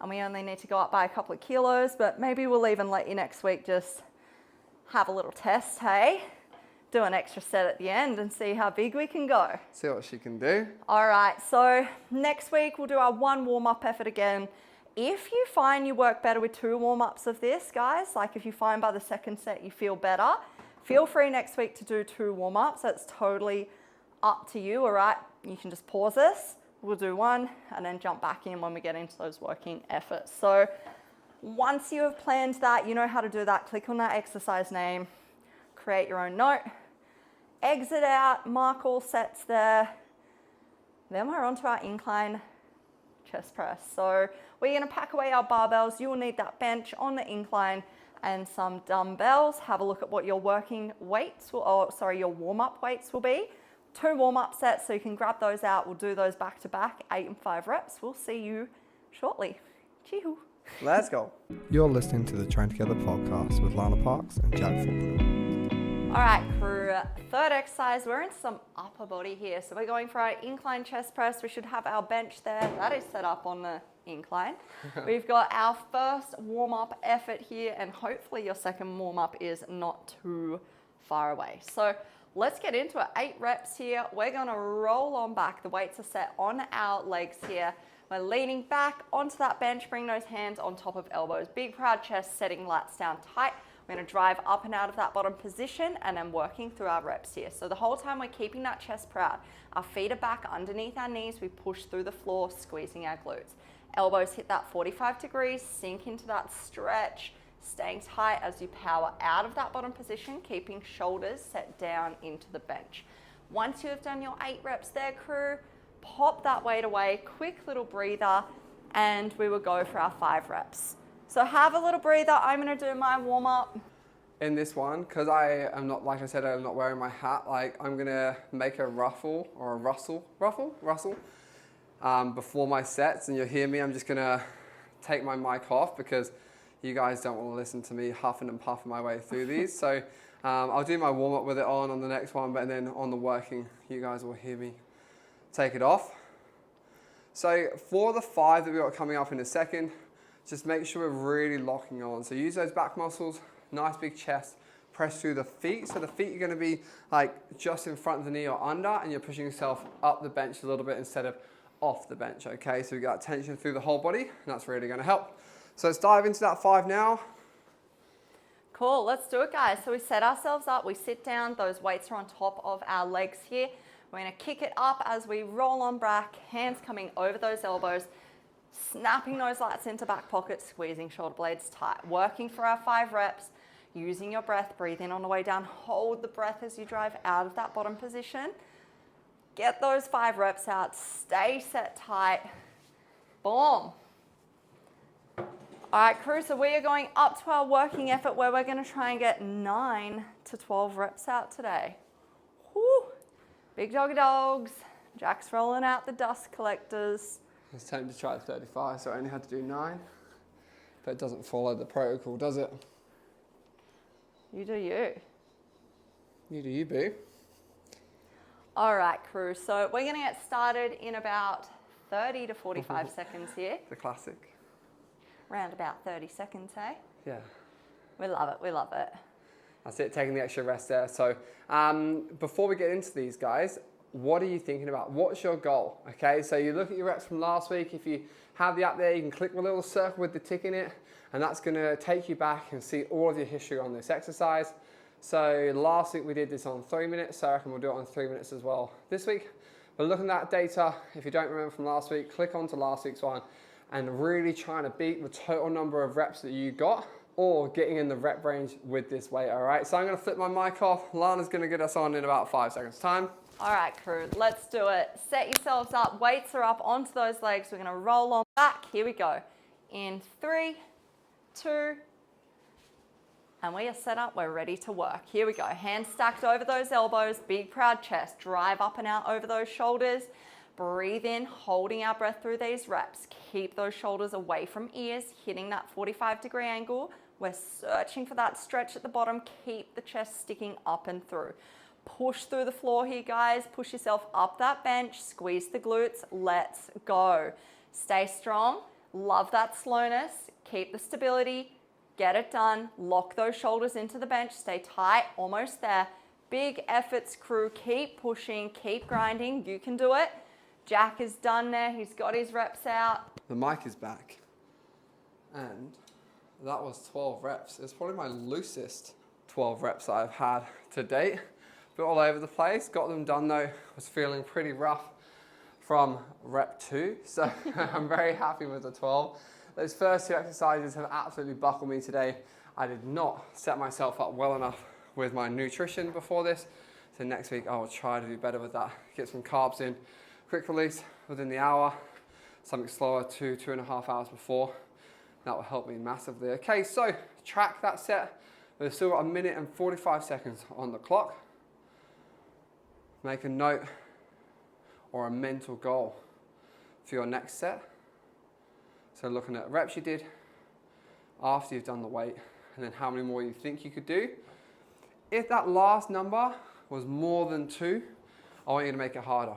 B: and we only need to go up by a couple of kilos, but maybe we'll even let you next week just have a little test, hey? Do an extra set at the end and see how big we can go.
C: See what she can do.
B: All right, so next week we'll do our 1 warm-up effort again. If you find you work better with 2 warm-ups of this, guys, like if you find by the second set you feel better, feel free next week to do 2 warm-ups. That's totally up to you, all right? You can just pause this. We'll do 1 and then jump back in when we get into those working efforts. So once you have planned that, you know how to do that, click on that exercise name, create your own note, exit out, mark all sets there. Then we're on to our incline chest press. So we're gonna pack away our barbells. You will need that bench on the incline and some dumbbells. Have a look at what your working weights will, your warm-up weights will be. 2 warm-up sets, so you can grab those out. We'll do those back to back, 8 and 5 reps. We'll see you shortly. Chee-hoo.
C: Let's go.
A: You're listening to the Train Together podcast with Lana Parks and Jack Faulkner.
B: All right, crew. crew. Third exercise, we're in some upper body here. So we're going for our incline chest press. We should have our bench there. That is set up on the incline. We've got our first warm-up effort here, and hopefully your second warm-up is not too far away. So let's get into it. 8 reps here. We're gonna roll on back. The weights are set on our legs here. We're leaning back onto that bench, bring those hands on top of elbows. Big proud chest, setting lats down tight. We're gonna drive up and out of that bottom position and then working through our reps here. So the whole time we're keeping that chest proud. Our feet are back underneath our knees. We push through the floor, squeezing our glutes. Elbows hit that 45 degrees, sink into that stretch, staying tight as you power out of that bottom position, keeping shoulders set down into the bench. Once you have done your 8 reps there, crew, pop that weight away, quick little breather, and we will go for our 5 reps. So have a little breather. I'm gonna do my warm up.
C: In this one, because I am not, like I said, I'm not wearing my hat, I'm gonna make a ruffle or a rustle before my sets, and you'll hear me. I'm just gonna take my mic off because you guys don't want to listen to me huffing and puffing my way through these. So I'll do my warm up with it on the next one, but then on the working, you guys will hear me take it off. So for the 5 that we've got coming up in a second, just make sure we're really locking on. So use those back muscles, nice big chest, press through the feet. So the feet are gonna be just in front of the knee or under, and you're pushing yourself up the bench a little bit instead of off the bench, okay? So we got tension through the whole body, and that's really gonna help. So let's dive into that 5 now.
B: Cool, let's do it, guys. So we set ourselves up, we sit down, those weights are on top of our legs here. We're gonna kick it up as we roll on back, hands coming over those elbows, snapping those lats into back pockets, squeezing shoulder blades tight. Working for our 5 reps, using your breath, breathe in on the way down, hold the breath as you drive out of that bottom position. Get those 5 reps out, stay set tight, boom. All right, crew, so we are going up to our working effort where we're gonna try and get 9 to 12 reps out today. Whew. Big doggy dogs. Jack's rolling out the dust collectors.
C: It's time to try 35, so I only had to do 9. But it doesn't follow the protocol, does it?
B: You do you.
C: You do you, boo.
B: All right, crew, so we're gonna get started in about 30 to 45 seconds here.
C: The classic.
B: Around about 30 seconds, eh?
C: Yeah.
B: We love it, we love it.
C: That's it, taking the extra rest there. So before we get into these, guys, what are you thinking about? What's your goal? Okay, so you look at your reps from last week. If you have the app there, you can click the little circle with the tick in it, and that's gonna take you back and see all of your history on this exercise. So last week we did this on 3 minutes, so I reckon we'll do it on 3 minutes as well this week. But looking at that data, if you don't remember from last week, click onto last week's one and really trying to beat the total number of reps that you got or getting in the rep range with this weight, all right? So I'm gonna flip my mic off. Lana's gonna get us on in about 5 seconds time.
B: All right, crew, let's do it. Set yourselves up, weights are up onto those legs. We're gonna roll on back. Here we go. In 3, 2, and we are set up, we're ready to work. Here we go, hands stacked over those elbows, big proud chest, drive up and out over those shoulders. Breathe in, holding our breath through these reps. Keep those shoulders away from ears, hitting that 45-degree angle. We're searching for that stretch at the bottom. Keep the chest sticking up and through. Push through the floor here, guys. Push yourself up that bench, squeeze the glutes. Let's go. Stay strong, love that slowness, keep the stability, get it done. Lock those shoulders into the bench, stay tight, almost there. Big efforts, crew. Keep pushing, keep grinding. You can do it. Jack is done there. He's got his reps out.
C: The mic is back. And that was 12 reps. It's probably my loosest 12 reps that I've had to date. Bit all over the place. Got them done though. Was feeling pretty rough from rep 2. So I'm very happy with the 12. Those first 2 exercises have absolutely buckled me today. I did not set myself up well enough with my nutrition before this. So next week I will try to do better with that. Get some carbs in. Quick release within the hour, something slower 2.5 hours before. That will help me massively. Okay, so track that set. We've still got 1 minute and 45 seconds on the clock. Make a note or a mental goal for your next set. So looking at reps you did after you've done the weight, and then how many more you think you could do. If that last number was more than 2, I want you to make it harder.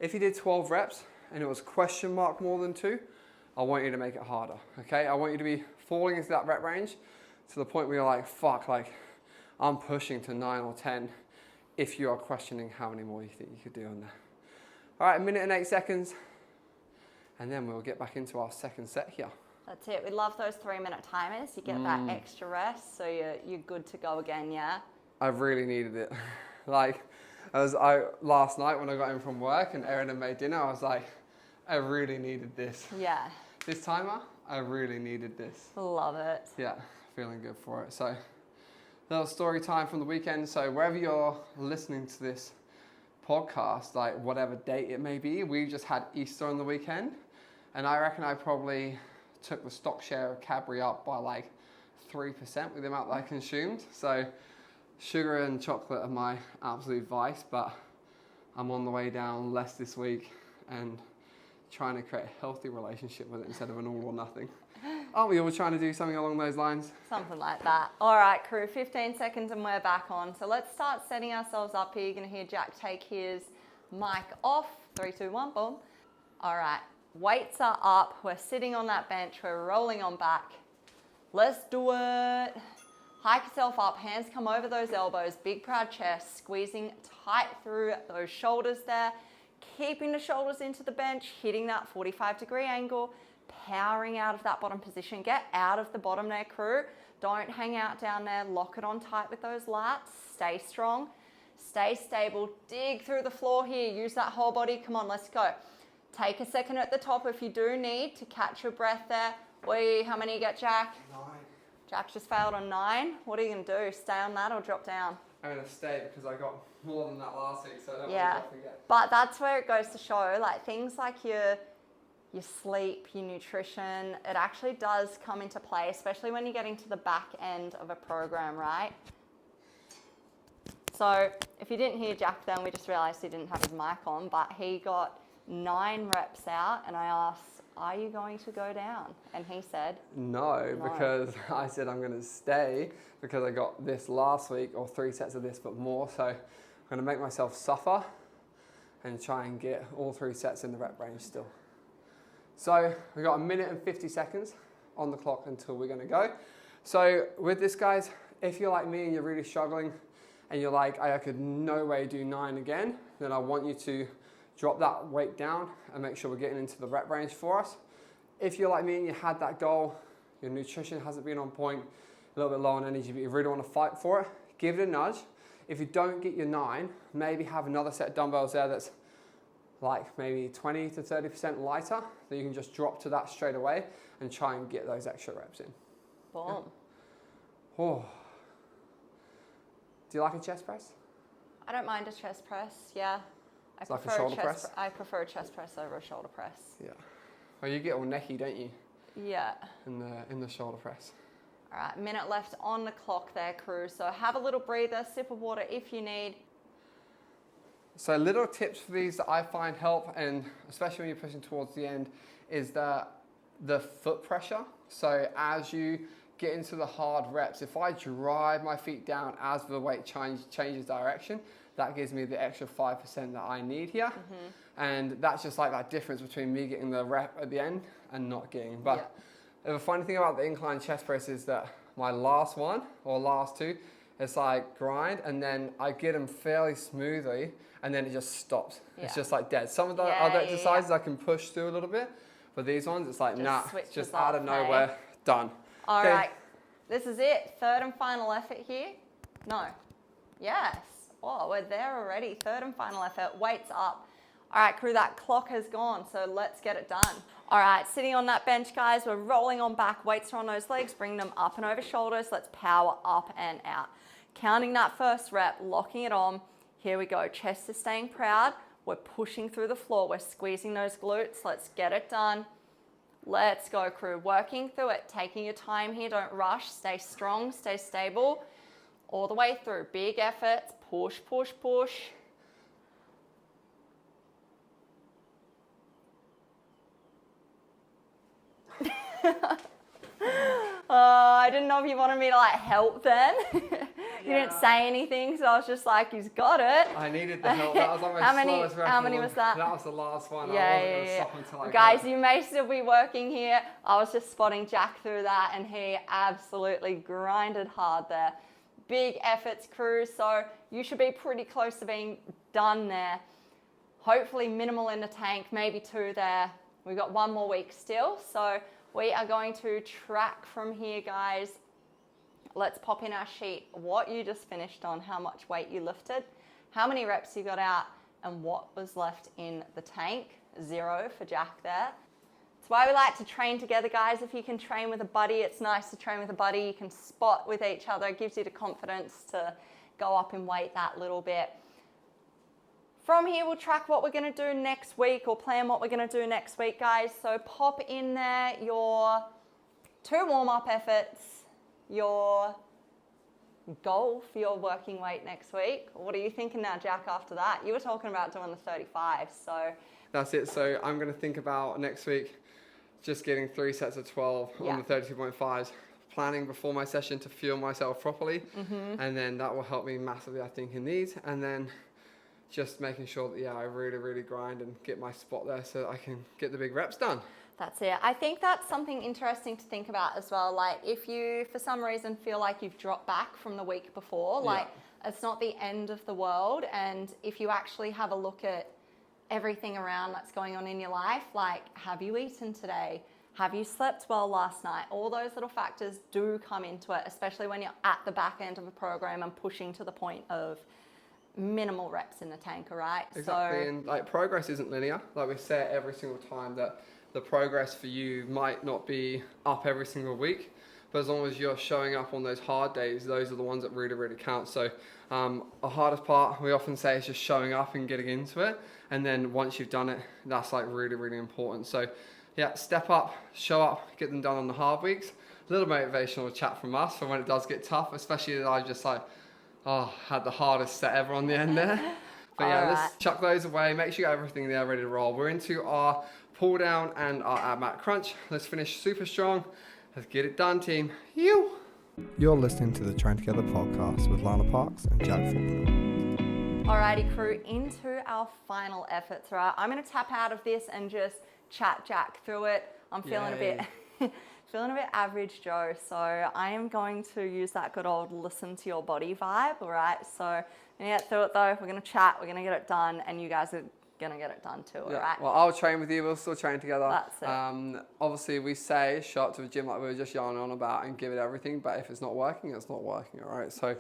C: If you did 12 reps and it was question mark more than 2, I want you to make it harder, okay? I want you to be falling into that rep range to the point where you're like, fuck, like I'm pushing to 9 or 10 if you are questioning how many more you think you could do on there. All right, 1 minute and 8 seconds, and then we'll get back into our second set here.
B: That's it. We love those 3-minute timers. You get that extra rest, so you're good to go again, yeah?
C: I really needed it. Like, last night when I got in from work and Erin had made dinner, I was like, I really needed this.
B: Yeah.
C: This timer, I really needed this.
B: Love it.
C: Yeah, feeling good for it. So, little story time from the weekend. So, wherever you're listening to this podcast, like whatever date it may be, we just had Easter on the weekend. And I reckon I probably took the stock share of Cadbury up by like 3% with the amount that I consumed. So sugar and chocolate are my absolute vice, but I'm on the way down less this week and trying to create a healthy relationship with it instead of an all or nothing. Aren't we all trying to do something along those lines?
B: Something like that. All right, crew, 15 seconds and we're back on. So let's start setting ourselves up here. You're going to hear Jack take his mic off. 3, 2, 1, boom. All right. Weights are up, we're sitting on that bench, we're rolling on back. Let's do it. Hike yourself up, hands come over those elbows, big proud chest, squeezing tight through those shoulders there, keeping the shoulders into the bench, hitting that 45-degree angle, powering out of that bottom position. Get out of the bottom there, crew. Don't hang out down there, lock it on tight with those lats, stay strong, stay stable, dig through the floor here, use that whole body, come on, let's go. Take a second at the top if you do need to catch your breath there. How many you get, Jack?
C: 9.
B: Jack just failed on 9. What are you going to do? Stay on that or drop down?
C: I'm going to stay because I got more than that last week, so I don't want to forget.
B: But that's where it goes to show, like things like your sleep, your nutrition, it actually does come into play, especially when you're getting to the back end of a program, right? So if you didn't hear Jack then, we just realized he didn't have his mic on, but he got 9 reps out and I asked, are you going to go down? And he said,
C: no, because I said I'm going to stay because I got this last week or 3 sets of this but more. So I'm going to make myself suffer and try and get all 3 sets in the rep range still. So we've got 1 minute and 50 seconds on the clock until we're going to go. So with this, guys, if you're like me and you're really struggling and you're like, I could no way do 9 again, then I want you to drop that weight down and make sure we're getting into the rep range for us. If you're like me and you had that goal, your nutrition hasn't been on point, a little bit low on energy, but you really want to fight for it, give it a nudge. If you don't get your 9, maybe have another set of dumbbells there that's like maybe 20 to 30% lighter, that you can just drop to that straight away and try and get those extra reps in.
B: Boom.
C: Yeah. Oh. Do you like a chest press?
B: I don't mind a chest press, yeah.
C: It's like a shoulder press?
B: I prefer a chest press over a shoulder press.
C: Yeah. Well, you get all necky, don't you?
B: Yeah.
C: In the shoulder press.
B: All right, minute left on the clock there, crew. So have a little breather, sip of water if you need.
C: So little tips for these that I find help, and especially when you're pushing towards the end, is the foot pressure. So as you get into the hard reps, if I drive my feet down as the weight changes direction, that gives me the extra 5% that I need here. Mm-hmm. And that's just like that difference between me getting the rep at the end and not getting. But the funny thing about the incline chest press is that my last one or last 2, it's like grind and then I get them fairly smoothly and then it just stops. Yeah. It's just like dead. Some of the other exercises I can push through a little bit, but these ones it's like, nah, it's just out of nowhere, done.
B: All right, this is it. Third and final effort here. No. Yes. Oh, we're there already. Third and final effort. Weights up. All right, crew, that clock has gone, so let's get it done. All right, sitting on that bench, guys, we're rolling on back. Weights are on those legs. Bring them up and over shoulders. Let's power up and out. Counting that first rep, locking it on. Here we go. Chest is staying proud. We're pushing through the floor. We're squeezing those glutes. Let's get it done. Let's go, crew. Working through it. Taking your time here. Don't rush. Stay strong. Stay stable. All the way through. Big efforts. Push, push, push. I didn't know if you wanted me to like help then. You didn't say anything, so I was just like, he's got it.
C: I needed the help. That was like my slowest rep.
B: How many was that?
C: That was the last one.
B: Yeah,
C: I wasn't going to stop until I
B: Guys,
C: got it.
B: you may still be working here. I was just spotting Jack through that, and he absolutely grinded hard there. Big efforts, crew, so you should be pretty close to being done there. Hopefully minimal in the tank, maybe 2 there. We've got 1 more week still, so we are going to track from here, guys. Let's pop in our sheet what you just finished on, how much weight you lifted, how many reps you got out, and what was left in the tank. 0 for Jack there. That's why we like to train together, guys. If you can train with a buddy, it's nice to train with a buddy. You can spot with each other. It gives you the confidence to go up in weight that little bit. From here, we'll track what we're going to do next week, or plan what we're going to do next week, guys. So pop in there your 2 warm-up efforts, your goal for your working weight next week. What are you thinking now, Jack, after that? You were talking about doing the 35, so...
C: That's it. So I'm going to think about next week just getting 3 sets of 12 on the 32.5s, planning before my session to fuel myself properly, and then that will help me massively, I think, in these, and then just making sure that, I really grind and get my spot there so that I can get the big reps done.
B: That's it. I think that's something interesting to think about as well. Like, if you, for some reason, feel like you've dropped back from the week before, like, it's not the end of the world. And if you actually have a look at everything around that's going on in your life, like, have you eaten today? Have you slept well last night? All those little factors do come into it, especially when you're at the back end of a program and pushing to the point of minimal reps in the tank, all right?
C: Exactly, and like, progress isn't linear. Like we say every single time, that the progress for you might not be up every single week, but as long as you're showing up on those hard days, those are the ones that really count. So the hardest part, we often say, is just showing up and getting into it, and then once you've done it, that's like really important. So step up, show up, get them done on the hard weeks. A little motivational chat from us for when it does get tough, especially that I just had the hardest set ever on the end there. But let's chuck those away. Make sure you got everything there ready to roll. We're into our pull down and our Abmat crunch. Let's finish super strong. Let's get it done, team.
A: You're listening to the Train Together podcast with Lana Parks and Jack Faulkner.
B: Alrighty, crew, into our final efforts, right? I'm going to tap out of this and just chat Jack through it. I'm feeling a bit average Joe, so I am going to use that good old listen to your body vibe, all right? So we're going to get through it though. We're going to chat, we're going to get it done, and you guys are going to get it done too, all right?
C: Well, I'll train with you. We'll still train together.
B: That's it.
C: Obviously, we say show up to the gym like we were just yarning on about and give it everything, but if it's not working, it's not working, all right? So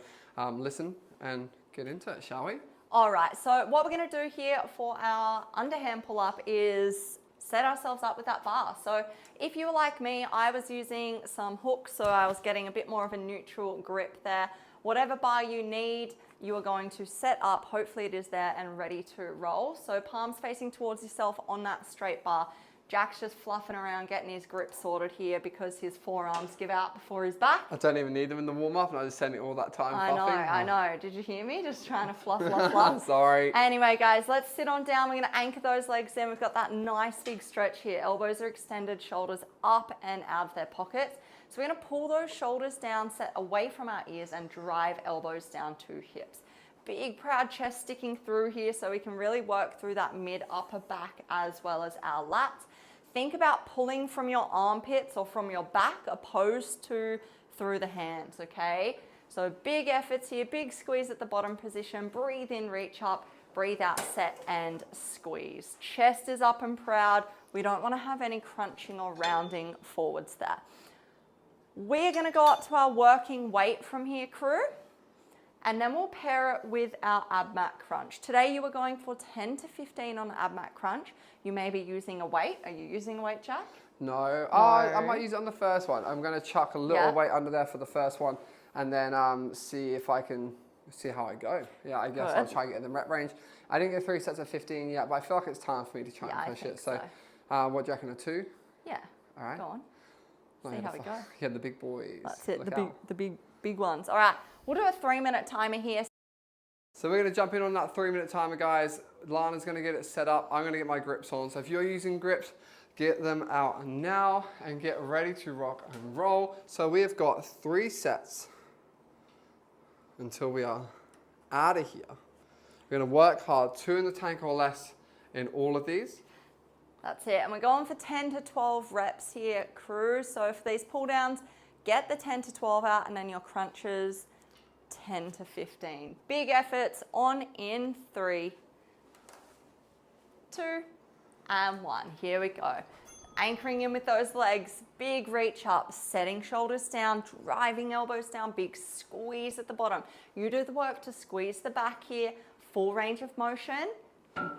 C: listen and get into it, shall we?
B: All right, so what we're going to do here for our underhand pull-up is set ourselves up with that bar. So if you were like me, I was using some hooks, so I was getting a bit more of a neutral grip there. Whatever bar you need, you are going to set up. Hopefully it is there and ready to roll. So palms facing towards yourself on that straight bar. Jack's just fluffing around, getting his grip sorted here because his forearms give out before his back.
C: I don't even need them in the warm-up, and I just spent it all that time fluffing.
B: I know. Did you hear me? Just trying to fluff.
C: Sorry.
B: Anyway, guys, let's sit on down. We're going to anchor those legs in. We've got that nice big stretch here. Elbows are extended, shoulders up and out of their pockets. So we're going to pull those shoulders down, set away from our ears, and drive elbows down to hips. Big proud chest sticking through here so we can really work through that mid-upper back as well as our lats. Think about pulling from your armpits or from your back opposed to through the hands, okay? So big efforts here, big squeeze at the bottom position. Breathe in, reach up, breathe out, set and squeeze. Chest is up and proud. We don't want to have any crunching or rounding forwards there. We're going to go up to our working weight from here, crew. And then we'll pair it with our Abmat crunch. Today you are going for 10 to 15 on the Abmat crunch. You may be using a weight. Are you using a weight, Jack?
C: No. I might use it on the first one. I'm going to chuck a little weight under there for the first one, and then see if I can see how I go. Yeah, I guess I'll try and get in the rep range. I didn't get 3 sets of 15 yet, but I feel like it's time for me to try and push it. So what do you reckon, a 2?
B: Yeah.
C: All right.
B: Go on. See how we go.
C: Yeah, the big boys.
B: That's it, the big ones. All right, we'll do a 3-minute timer here.
C: So we're going to jump in on that 3-minute timer, guys. Lana's going to get it set up. I'm going to get my grips on. So if you're using grips, get them out now and get ready to rock and roll. So we have got 3 sets until we are out of here. We're going to work hard, 2 in the tank or less in all of these.
B: That's it. And we're going for 10 to 12 reps here, crew. So for these pull downs, get the 10 to 12 out, and then your crunches, 10 to 15. Big efforts on in 3, 2, and 1. Here we go. Anchoring in with those legs, big reach up, setting shoulders down, driving elbows down, big squeeze at the bottom. You do the work to squeeze the back here, full range of motion,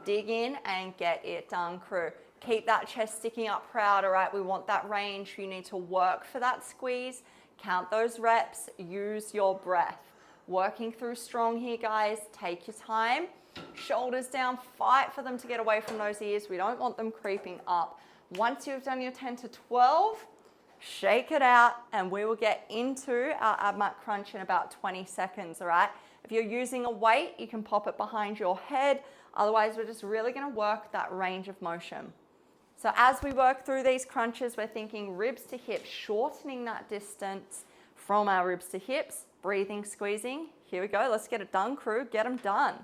B: dig in and get it done, crew. Keep that chest sticking up proud, all right? We want that range. You need to work for that squeeze. Count those reps, use your breath. Working through strong here, guys. Take your time. Shoulders down, fight for them to get away from those ears. We don't want them creeping up. Once you've done your 10 to 12, shake it out, and we will get into our Abmat crunch in about 20 seconds, all right? If you're using a weight, you can pop it behind your head. Otherwise, we're just really gonna work that range of motion. So as we work through these crunches, we're thinking ribs to hips, shortening that distance from our ribs to hips, breathing, squeezing. Here we go, let's get it done, crew, get them done.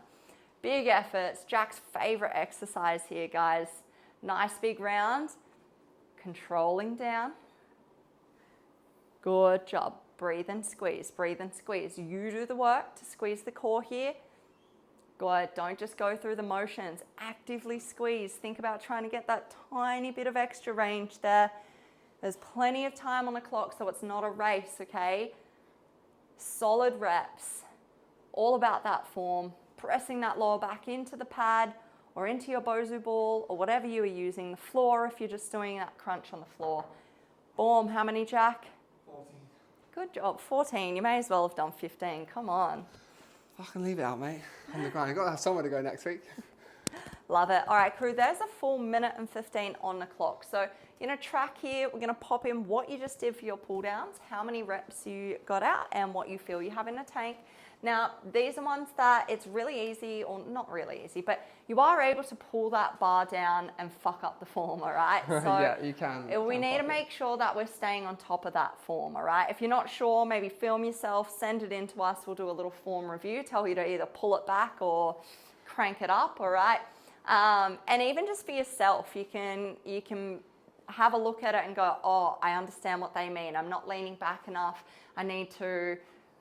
B: Big efforts, Jack's favorite exercise here, guys. Nice big round, controlling down. Good job. Breathe and squeeze, breathe and squeeze. You do the work to squeeze the core here. Good, don't just go through the motions. Actively squeeze. Think about trying to get that tiny bit of extra range there. There's plenty of time on the clock, so it's not a race, okay? Solid reps. All about that form. Pressing that lower back into the pad or into your Bosu ball or whatever you are using, the floor if you're just doing that crunch on the floor. Boom, how many, Jack?
C: 14.
B: Good job, 14. You may as well have done 15, come on.
C: Fucking leave it out, mate. On the grind. You've got to have somewhere to go next week.
B: Love it. All right, crew, there's a full minute and 15 on the clock. So you're gonna track here, we're gonna pop in what you just did for your pull downs, how many reps you got out, and what you feel you have in the tank. Now, these are ones that it's really easy, or not really easy, but you are able to pull that bar down and fuck up the form, all right? So
C: yeah, you can.
B: We need to make sure that we're staying on top of that form, all right? If you're not sure, maybe film yourself, send it in to us, we'll do a little form review, tell you to either pull it back or crank it up, all right? And even just for yourself, you can have a look at it and go, oh, I understand what they mean. I'm not leaning back enough. I need to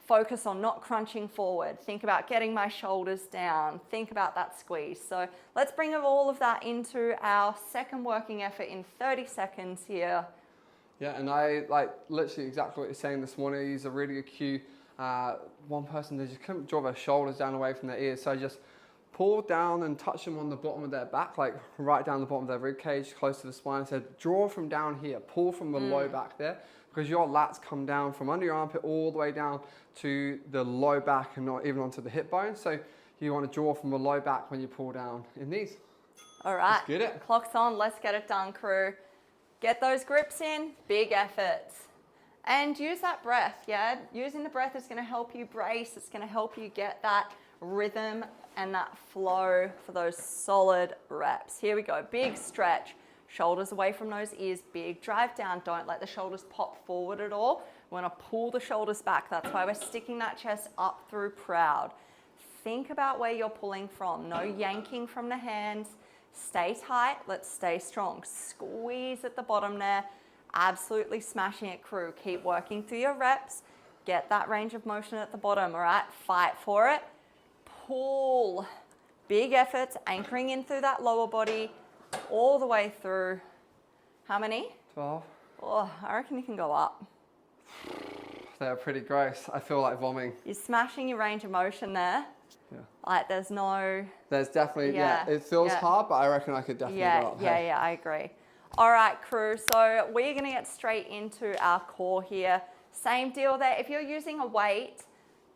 B: focus on not crunching forward. Think about getting my shoulders down. Think about that squeeze. So let's bring all of that into our second working effort in 30 seconds here.
C: Yeah, and I like literally exactly what you're saying this morning. I used a really good cue. One person, they just couldn't draw their shoulders down away from their ears. So I just pulled down and touched them on the bottom of their back, like right down the bottom of their rib cage, close to the spine. I said, draw from down here, pull from the low back there, because your lats come down from under your armpit all the way down to the low back and not even onto the hip bone. So you want to draw from the low back when you pull down in these.
B: All right,
C: let's get it.
B: Clock's on, let's get it done, crew. Get those grips in, big efforts. And use that breath, yeah? Using the breath is gonna help you brace, it's gonna help you get that rhythm and that flow for those solid reps. Here we go, big stretch. Shoulders away from those ears, big drive down. Don't let the shoulders pop forward at all. We wanna pull the shoulders back. That's why we're sticking that chest up through proud. Think about where you're pulling from. No yanking from the hands. Stay tight, let's stay strong. Squeeze at the bottom there. Absolutely smashing it, crew. Keep working through your reps. Get that range of motion at the bottom, all right? Fight for it. Pull. Big efforts, anchoring in through that lower body, all the way through. How many?
C: 12.
B: Oh, I reckon you can go up.
C: They're pretty gross. I feel like vomiting.
B: You're smashing your range of motion there.
C: Yeah.
B: Like there's no...
C: There's definitely, it feels hard, but I reckon I could definitely go up.
B: Yeah, I agree. All right, crew, so we're gonna get straight into our core here. Same deal there. If you're using a weight,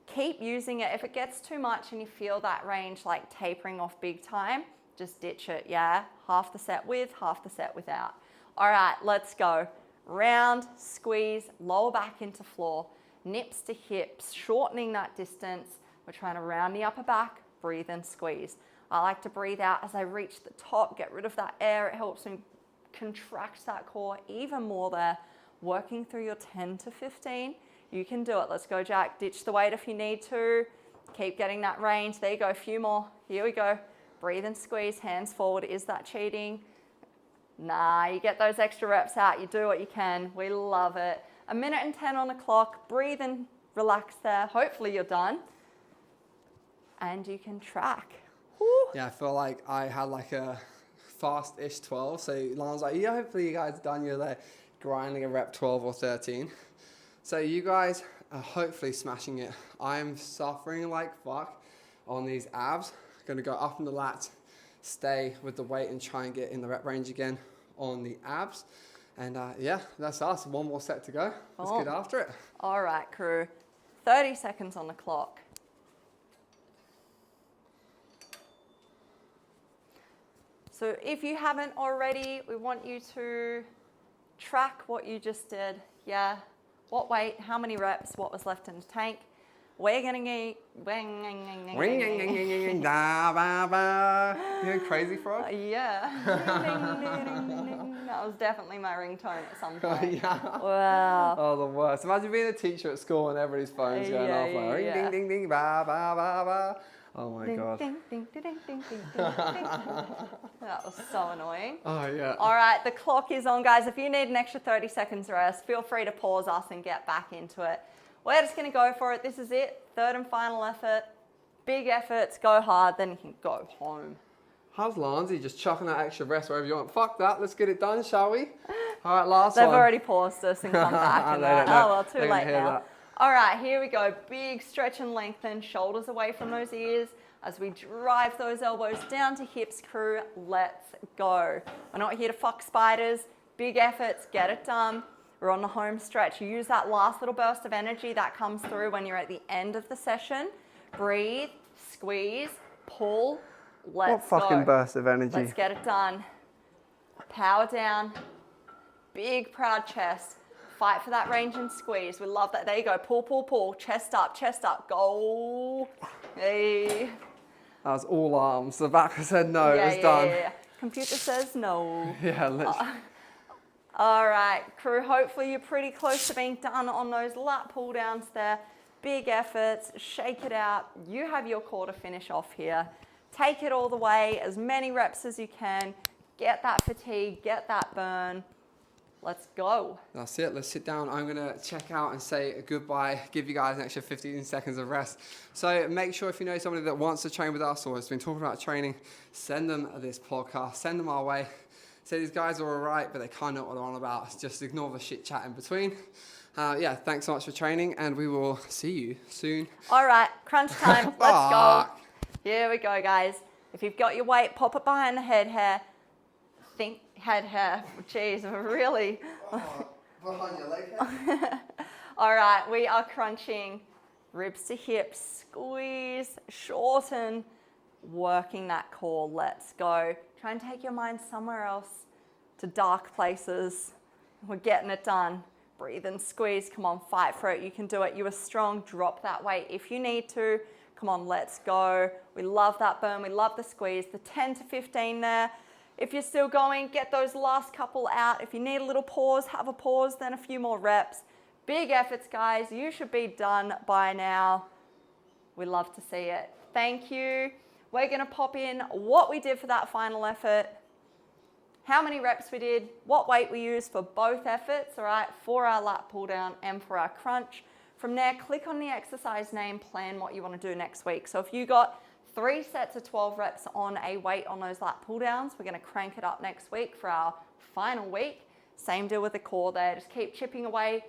B: keep using it. If it gets too much and you feel that range like tapering off big time, just ditch it, yeah? Half the set with, half the set without. All right, let's go. Round, squeeze, lower back into floor, nips to hips, shortening that distance. We're trying to round the upper back, breathe and squeeze. I like to breathe out as I reach the top, get rid of that air. It helps me contract that core even more there. Working through your 10 to 15. You can do it. Let's go, Jack. Ditch the weight if you need to. Keep getting that range. There you go. A few more. Here we go. Breathe and squeeze. Hands forward. Is that cheating? Nah, you get those extra reps out. You do what you can. We love it. 1 minute and 10 on the clock. Breathe and relax there. Hopefully you're done. And you can track. Woo.
C: Yeah, I feel like I had like a fast-ish 12. So Lana's like, yeah, hopefully you guys are done. You're there grinding a rep 12 or 13. So you guys are hopefully smashing it. I'm suffering like fuck on these abs. Going to go up in the lats, stay with the weight and try and get in the rep range again on the abs. And yeah, that's us. One more set to go. Let's get after it.
B: All right, crew. 30 seconds on the clock. So if you haven't already, we want you to track what you just did. Yeah, what weight, how many reps, what was left in the tank. We're going to get...
C: You know Crazy Frog?
B: Yeah. That was definitely my ringtone at some point.
C: Yeah.
B: Wow.
C: Oh, the worst. Imagine being a teacher at school and everybody's phone's going off like ring, ding, ding, ding, ba, ba, ba, ba. Oh my God.
B: Ding, ding, ding, ding, ding, ding, ding. That was so annoying.
C: Oh yeah.
B: All right, the clock is on, guys. If you need an extra 30 seconds rest, feel free to pause us and get back into it. We're just going to go for it. This is it. Third and final effort. Big efforts, go hard, then you can go home.
C: How's Lansy just chucking that extra rest wherever you want? Fuck that, let's get it done, shall we? All right, last
B: They've
C: one.
B: already paused us and come back. And oh, well, too late now.
C: That.
B: All right, here we go. Big stretch and lengthen, shoulders away from those ears as we drive those elbows down to hips, crew. Let's go. We're not here to fuck spiders. Big efforts, get it done. We're on the home stretch. You use that last little burst of energy that comes through when you're at the end of the session. Breathe, squeeze, pull. Let's go.
C: What fucking burst of energy.
B: Let's get it done. Power down. Big proud chest. Fight for that range and squeeze. We love that. There you go. Pull, pull, pull. Chest up, go. Hey.
C: That was all arms. The back said no, it was done.
B: Yeah. Computer says no.
C: Yeah, literally.
B: All right, crew, hopefully you're pretty close to being done on those lat pull downs there. Big efforts, shake it out. You have your core to finish off here. Take it all the way, as many reps as you can. Get that fatigue, get that burn. Let's go.
C: That's it, let's sit down. I'm gonna check out and say goodbye, give you guys an extra 15 seconds of rest. So make sure if you know somebody that wants to train with us or has been talking about training, send them this podcast, send them our way. Say these guys are all right, but they kind of know what they're on about. Just ignore the shit chat in between. Yeah, thanks so much for training, and we will see you soon.
B: All right, crunch time. Let's go. Here we go, guys. If you've got your weight, pop it behind the head hair. Think head hair. Jeez, really.
C: Behind your leg hair.
B: All right, we are crunching ribs to hips. Squeeze, shorten, working that core. Let's go. Try and take your mind somewhere else, to dark places. We're getting it done. Breathe and squeeze. Come on, fight for it. You can do it. You are strong. Drop that weight if you need to. Come on, let's go. We love that burn. We love the squeeze. The 10 to 15 there. If you're still going, get those last couple out. If you need a little pause, have a pause, then a few more reps. Big efforts, guys. You should be done by now. We love to see it. Thank you. We're going to pop in what we did for that final effort, how many reps we did, what weight we used for both efforts, all right, for our lat pull down and for our crunch. From there, click on the exercise name, plan what you want to do next week. So if you got 3 sets of 12 reps on a weight on those lat pull downs, we're going to crank it up next week for our final week. Same deal with the core there. Just keep chipping away.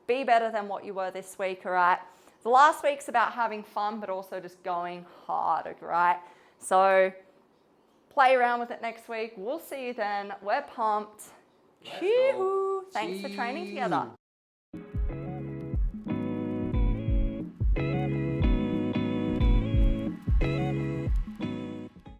B: Be better than what you were this week, all right? The last week's about having fun, but also just going hard, right? So play around with it next week. We'll see you then. We're pumped. Chee-hoo. Thanks for training together.